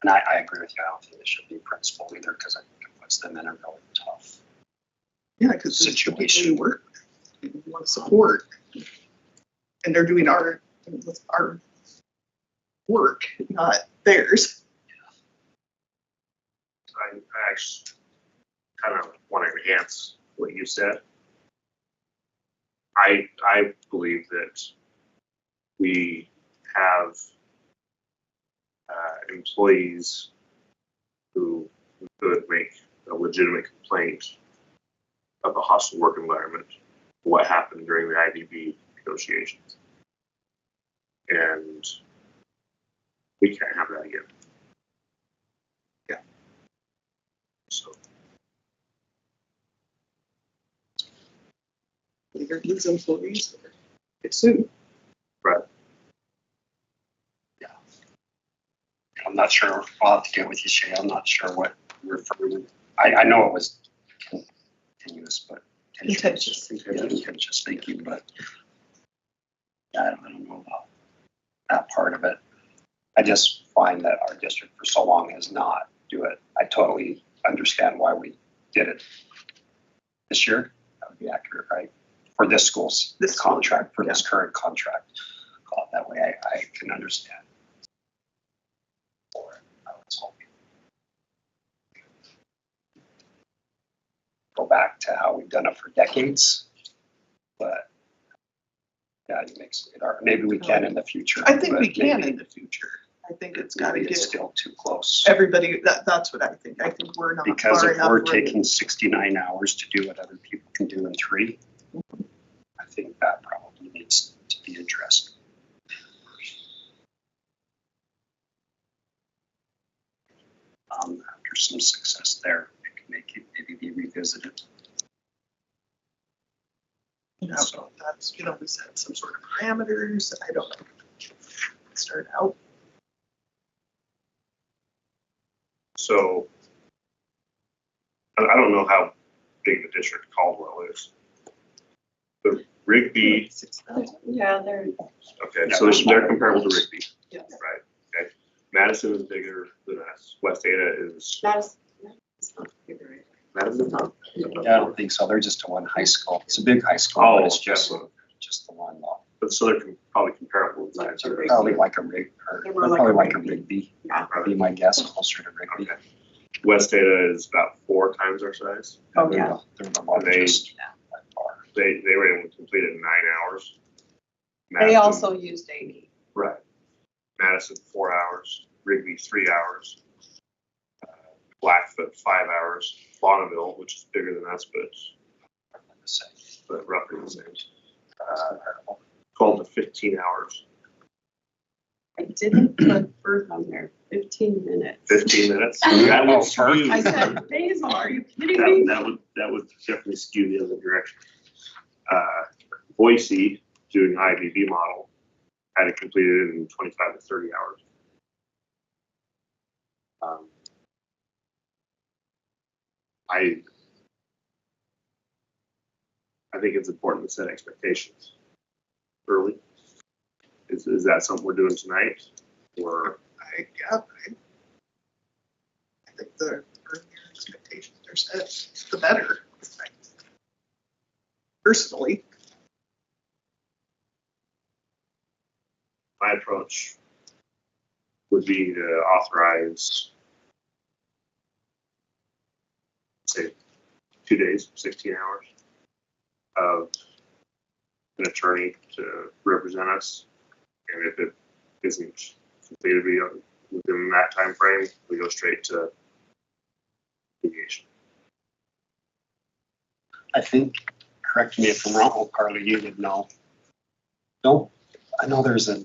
And I agree with you. I don't think it should be principal either because I think it puts them in a really tough Yeah, because situation. Work, we want to support, and they're doing our work, not theirs. I actually kind of want to enhance what you said. I believe that we have employees who could make a legitimate complaint of a hostile work environment, what happened during the IDB negotiations. And we can't have that again. Yeah. So. Either lose employees or get sued. Right. Yeah. I'm not sure. I'll have to get with you, Shay. I'm not sure what you're referring to. I know it was continuous, but contentious. Thank you, but yeah, I don't know about that part of it. I just find that our district for so long has not do it. I totally understand why we did it this year. That would be accurate, right? For this school's contract, for this current contract. Call it that way. I can understand. For it, I was hoping. Go back to how we've done it for decades, but yeah, it makes it hard. Maybe we can in the future. I think but we can maybe in the future. I think it's got to maybe get it's still too close. everybody. That's what I think. I think we're not Because far if enough. we're where taking 69 hours to do what other people can do in 3, I think that probably needs to be addressed. After some success there, it can make it maybe be revisited. So that's, we set some sort of parameters. I don't know. Start out. So I don't know how big the district Caldwell is. The Rigby, Yeah, they're. okay, so they're comparable to Rigby, Yes. right? Okay. Madison is bigger than us. West Ada is. Madison's not bigger, right? Madison's not. Yeah, I don't think so. They're just a one high school. It's a big high school, Oh, but it's just yes. the one law. But so they're probably comparable in size. Rigby. Probably like a Rig, or They're more like probably a like a Rigby. Rigby. Yeah. Would be my guess, closer to Rigby. Okay. West Ada is about 4 times our size. Oh, They're yeah. the- They're the largest by far. They were able to complete it in 9 hours. They Madison- also used 80. Right. Madison, 4 hours. Rigby, 3 hours. Blackfoot, 5 hours. Bonneville, which is bigger than us, but roughly the same. 12 to 15 hours. I didn't put birth on there. 15 minutes. 15 minutes. That would skew. I said, Basil, are you kidding me? That would definitely skew the other direction. Boise, doing IBB model, had it completed in 25 to 30 hours. I think it's important to set expectations early. Is that something we're doing tonight? Or I think the earlier expectations are set, the better. Personally, my approach would be to authorize, say, 2 days, 16 hours of an attorney to represent us. And if it isn't completed within that time frame, we go straight to mediation. I think, correct me if I'm wrong, Carly, you would know. I know there's a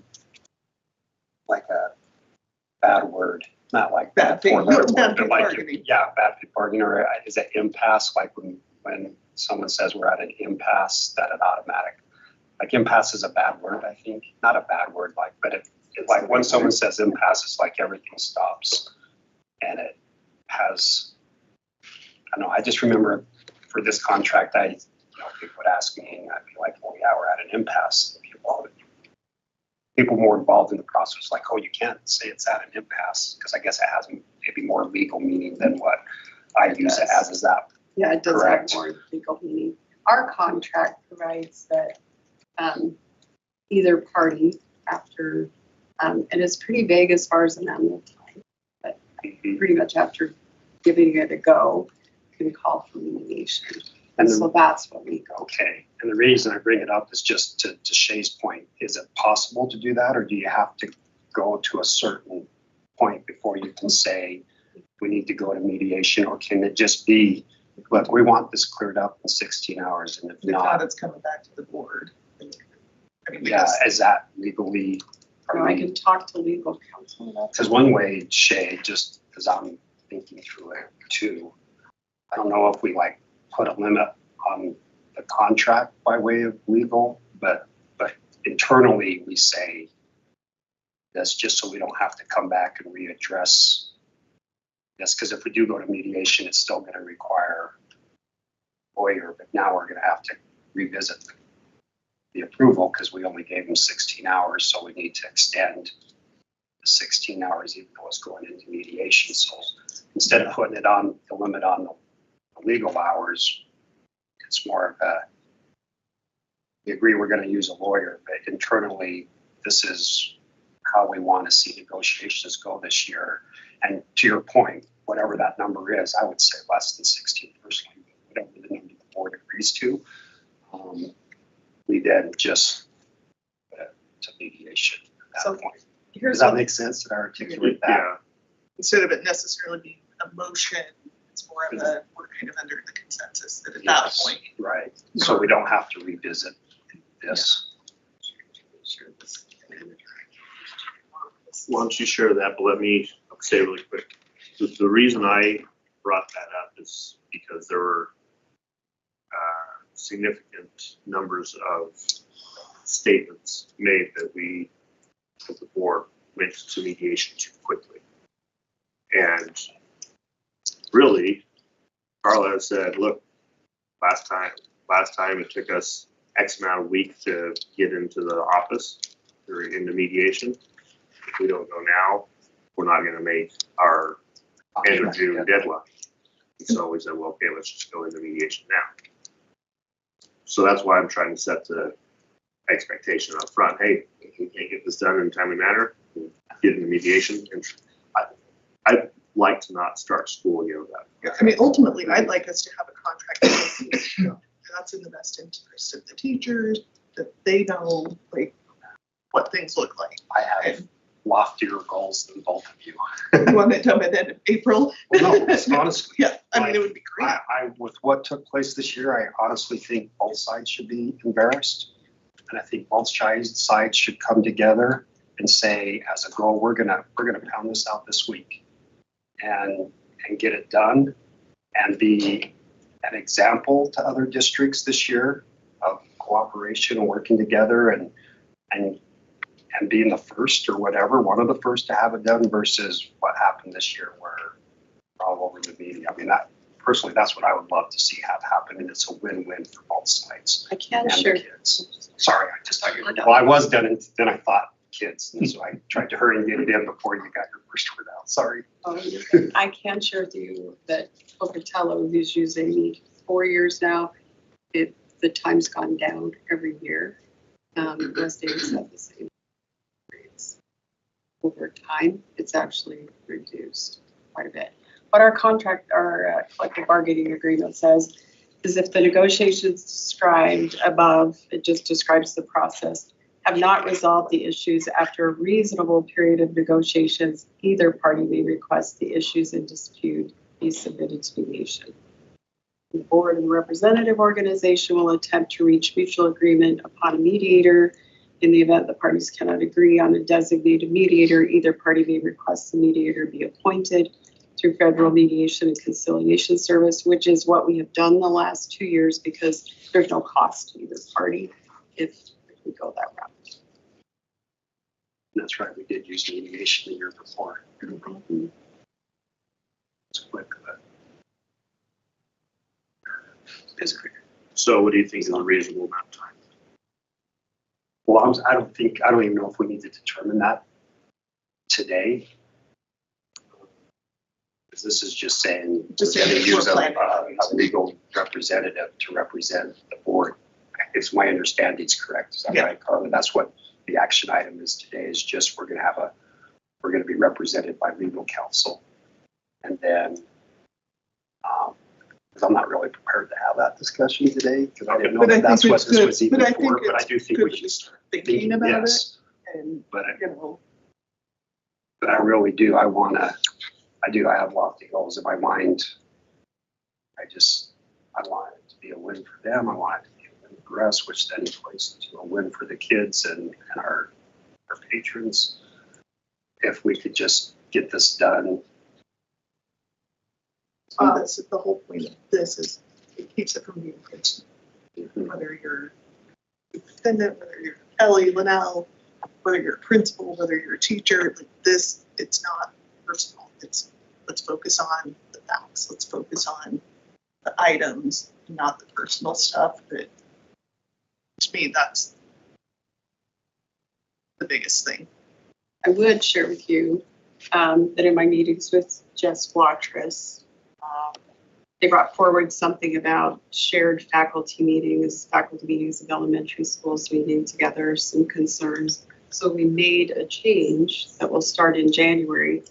bad word, not like bad faith bargaining. bargaining. Yeah, bad faith bargaining, or is it impasse? Like when someone says we're at an impasse, that an automatic, like impasse is a bad word, I think. Not a bad word, but like when someone says impasse, it's like everything stops. And it has, I don't know, I just remember for this contract, people would ask me, and I'd be like, well, yeah, we're at an impasse. And people would people more involved in the process, like, oh, you can't say it's at an impasse, because I guess it has maybe more legal meaning than what I use it as. Is that Yeah, it does have correct? more legal meaning. Our contract provides that either party after, and it's pretty vague as far as amendment time, but pretty much after giving it a go, can call for mediation. And so that's what we go. Okay, and the reason I bring it up is just to Shay's point, is it possible to do that, or do you have to go to a certain point before you can say, we need to go to mediation, or can it just be, look, we want this cleared up in 16 hours, and if If not, not, it's coming back to the board. I mean, yeah, is that legally? I can talk to legal counsel about that. Because one way, Shay, just as I'm thinking through it too, I don't know if we like put a limit on the contract by way of legal, but internally we say this just so we don't have to come back and readdress this. Because if we do go to mediation, it's still going to require a lawyer, but now we're going to have to revisit the approval because we only gave them 16 hours, so we need to extend the 16 hours even though it's going into mediation. So instead of putting it on the limit on the legal hours, it's more of a, we agree we're going to use a lawyer, but internally, this is how we want to see negotiations go this year. And to your point, whatever that number is, I would say less than 16 personally, whatever the number the board agrees to. We then just to mediation at that point. Does that make sense? Did I articulate that? Yeah. Instead of it necessarily being a motion, it's more of a, we're kind of under the consensus that at that point. Right. So we don't have to revisit this. Why don't you share that, but let me say really quick. The reason I brought that up is because there were significant numbers of statements made that we, as the board, went to mediation too quickly. And really, Carla said, look, last time it took us X amount of weeks to get into the office or into mediation. If we don't go now, we're not going to make our end of June deadline. So we said, well, okay, let's just go into mediation now. So that's why I'm trying to set the expectation up front. Hey, if we can't get this done in a timely manner, we'll get into mediation. And I'd like to not start school again with that. Yeah, I mean, ultimately, I'd like us to have a contract that's in the best interest of the teachers, that they know like what things look like. I have loftier goals than both of you. You want it done by the end of April? Well, no, honestly. Yeah, I mean, it would be great. I, with what took place this year, I honestly think both sides should be embarrassed. And I think both sides should come together and say, as a goal, we're gonna pound this out this week and get it done and be an example to other districts this year of cooperation and working together and being the first or whatever, one of the first to have it done versus what happened this year where we're all over the media. I mean, that personally, that's what I would love to see have happen, and it's a win-win for both sides. I can and share. the kids. Sorry, I just thought well, I was done, and then I thought kids, and so I tried to hurry and get it in before you got your first word out. Sorry. I can share with you that Pocatello, who's using me 4 years now, the time's gone down every year. West Davis had the same rates. Over time, it's actually reduced quite a bit. What our contract, our collective bargaining agreement says is if the negotiations described above, it just describes the process, have not resolved the issues after a reasonable period of negotiations, either party may request the issues in dispute be submitted to mediation. The board and representative organization will attempt to reach mutual agreement upon a mediator. In the event the parties cannot agree on a designated mediator, either party may request the mediator be appointed through Federal Mediation and Conciliation Service, which is what we have done the last 2 years because there's no cost to either party if we go that route. That's right, we did use mediation the year before. Mm-hmm. It's quick, but it's quick. So what do you think is a reasonable amount of time? Well, I don't even know if we need to determine that today. Because this is just saying, Just we're gonna saying use we're a planning. legal representative to represent the board. If my understanding is correct, is that right, Carla? That's what the action item is today, is just we're gonna be represented by legal counsel. And then, because I'm not really prepared to have that discussion today, because I didn't know But I that that's think what it's this good. was even But I think for, but I it's do think good we to should start start thinking about it. yes. And, But you know, I really do. I have lofty goals in my mind. I want it to be a win for them. I want it to be a win for us, which then equates to a win for the kids and our patrons. If we could just get this done. that's the whole point of this is it keeps it from being personal. Whether you're a defendant, whether you're Ellie, Linnell, whether you're a principal, whether you're a teacher, like this, it's not personal. It's let's focus on the facts. Let's focus on the items, not the personal stuff. But to me, that's the biggest thing. I would share with you that in my meetings with Jess Watrous, they brought forward something about shared faculty meetings of elementary schools meeting together, some concerns. So we made a change that will start in January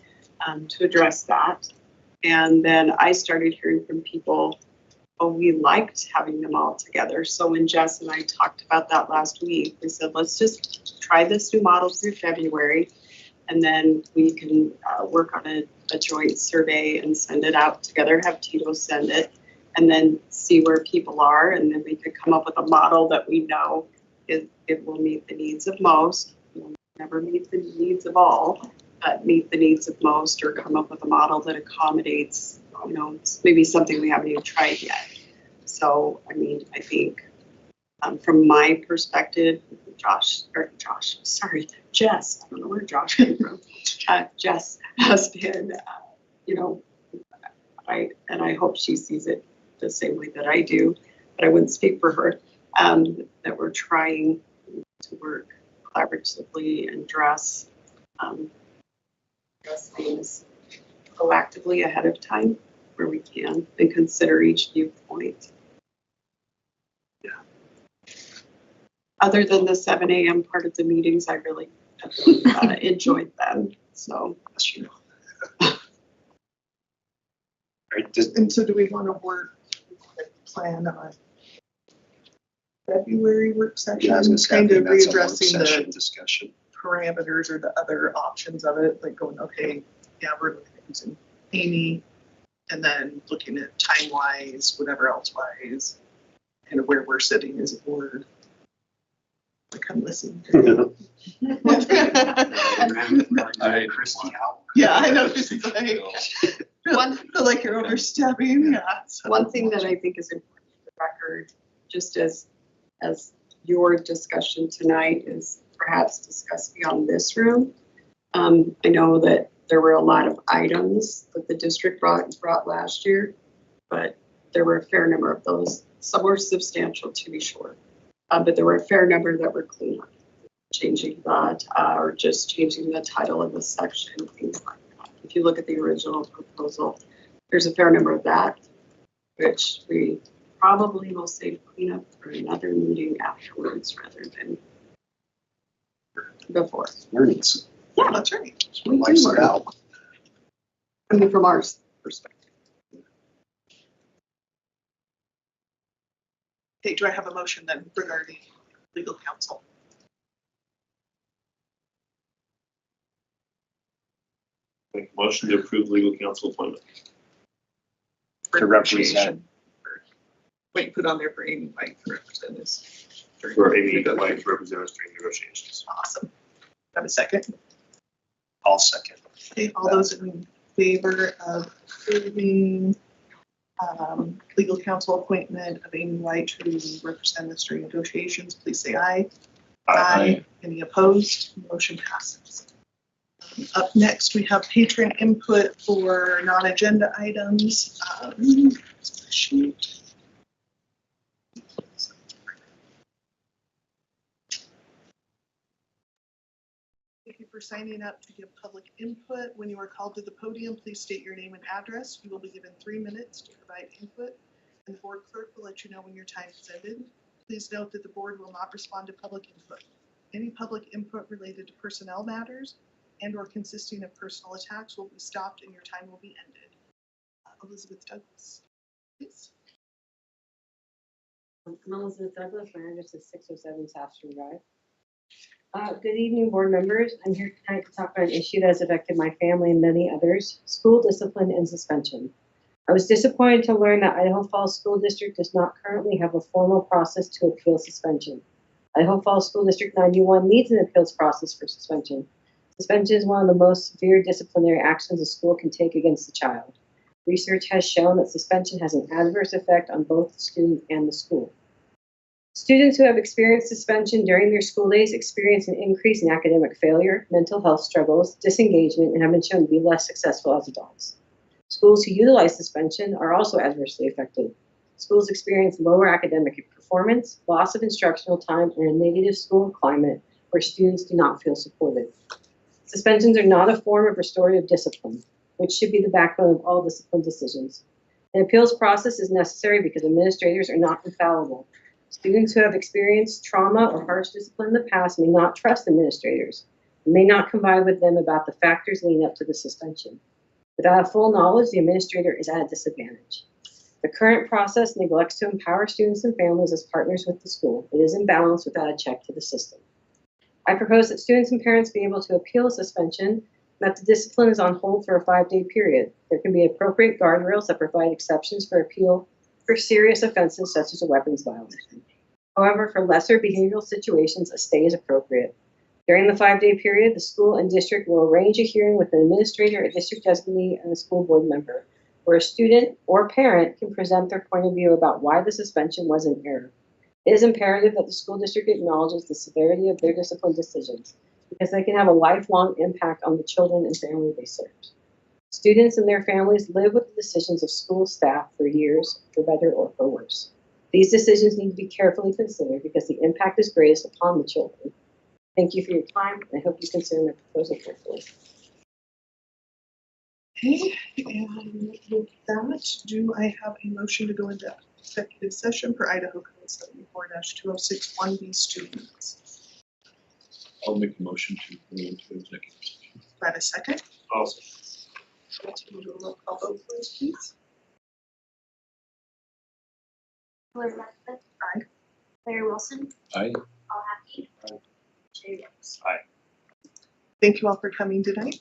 to address that. And then I started hearing from people, oh, we liked having them all together. So when Jess and I talked about that last week, we said, let's just try this new model through February. And then we can work on a joint survey and send it out together, have Tito send it, and then see where people are. And then we could come up with a model that we know it will meet the needs of most. We'll never meet the needs of all, but meet the needs of most, or come up with a model that accommodates, maybe something we haven't even tried yet. So, I mean, I think from my perspective, Jess, I don't know where Josh came from. Jess has been, I hope she sees it the same way that I do, but I wouldn't speak for her, that we're trying to work collaboratively and address things proactively ahead of time where we can and consider each viewpoint. Other than the 7 a.m. part of the meetings, I really enjoyed them. So, And so do we want to work plan on February work session, kind of readdressing the discussion parameters or the other options of it, like going, okay, yeah, we're looking at using Amy, and then looking at time-wise, whatever else-wise, kind of where we're sitting as a board. Like I'm listening. Yeah, I know. She's like, like you're overstepping. Yeah. So. One thing that I think is important for the record, just as your discussion tonight is perhaps discussed beyond this room. I know that there were a lot of items that the district brought last year, but there were a fair number of those. Some were substantial, to be sure, but there were a fair number that were cleanup, changing that or just changing the title of the section, things like that. If you look at the original proposal, there's a fair number of that, which we probably will save cleanup for another meeting afterwards rather than before. Learnings. Yeah, that's right. We do learn. I mean, from our perspective. Okay, do I have a motion then regarding legal counsel? Make a motion to approve legal counsel appointment. To represent. Wait, put on there for Amy White to represent us. For Amy White to represent us during negotiations. Awesome. Have a second? I'll second. Okay, all those in favor of approving legal counsel appointment of Amy White to represent us during negotiations, please say aye. Aye. Any opposed? Motion passes. Up next, we have patron input for non-agenda items. Shoot. for signing up to give public input. When you are called to the podium, please state your name and address. You will be given 3 minutes to provide input, and the board clerk will let you know when your time is ended. Please note that the board will not respond to public input. Any public input related to personnel matters and/or consisting of personal attacks will be stopped and your time will be ended. Elizabeth Douglas, please. I'm Elizabeth Douglas. My address is 607 South Street Drive. Good evening, board members. I'm here tonight to talk about an issue that has affected my family and many others: school discipline and suspension. I was disappointed to learn that Idaho Falls School District does not currently have a formal process to appeal suspension. Idaho Falls School District 91 needs an appeals process for suspension. Suspension is one of the most severe disciplinary actions a school can take against a child. Research has shown that suspension has an adverse effect on both the student and the school. Students who have experienced suspension during their school days experience an increase in academic failure, mental health struggles, disengagement, and have been shown to be less successful as adults. Schools who utilize suspension are also adversely affected. Schools experience lower academic performance, loss of instructional time, and a negative school climate where students do not feel supported. Suspensions are not a form of restorative discipline, which should be the backbone of all discipline decisions. An appeals process is necessary because administrators are not infallible. Students who have experienced trauma or harsh discipline in the past may not trust administrators and may not confide with them about the factors leading up to the suspension. Without full knowledge, the administrator is at a disadvantage. The current process neglects to empower students and families as partners with the school. It is imbalanced without a check to the system. I propose that students and parents be able to appeal a suspension and that the discipline is on hold for a 5-day period. There can be appropriate guardrails that provide exceptions for appeal for serious offenses such as a weapons violation. However, for lesser behavioral situations, a stay is appropriate. During the 5-day period, the school and district will arrange a hearing with an administrator, a district designee, and a school board member, where a student or parent can present their point of view about why the suspension was an error. It is imperative that the school district acknowledges the severity of their discipline decisions, because they can have a lifelong impact on the children and family they serve. Students and their families live with the decisions of school staff for years, for better or for worse. These decisions need to be carefully considered because the impact is greatest upon the children. Thank you for your time, and I hope you consider my proposal carefully. Okay, and with that, do I have a motion to go into executive session for Idaho Code 74-2061B students? I'll make a motion to go into executive session. Do I have a second? Also. Let's do a roll call vote, please. Elizabeth. Aye. Larry Wilson. Aye. Paul Hackey. Jay Rose. Aye. Thank you all for coming tonight.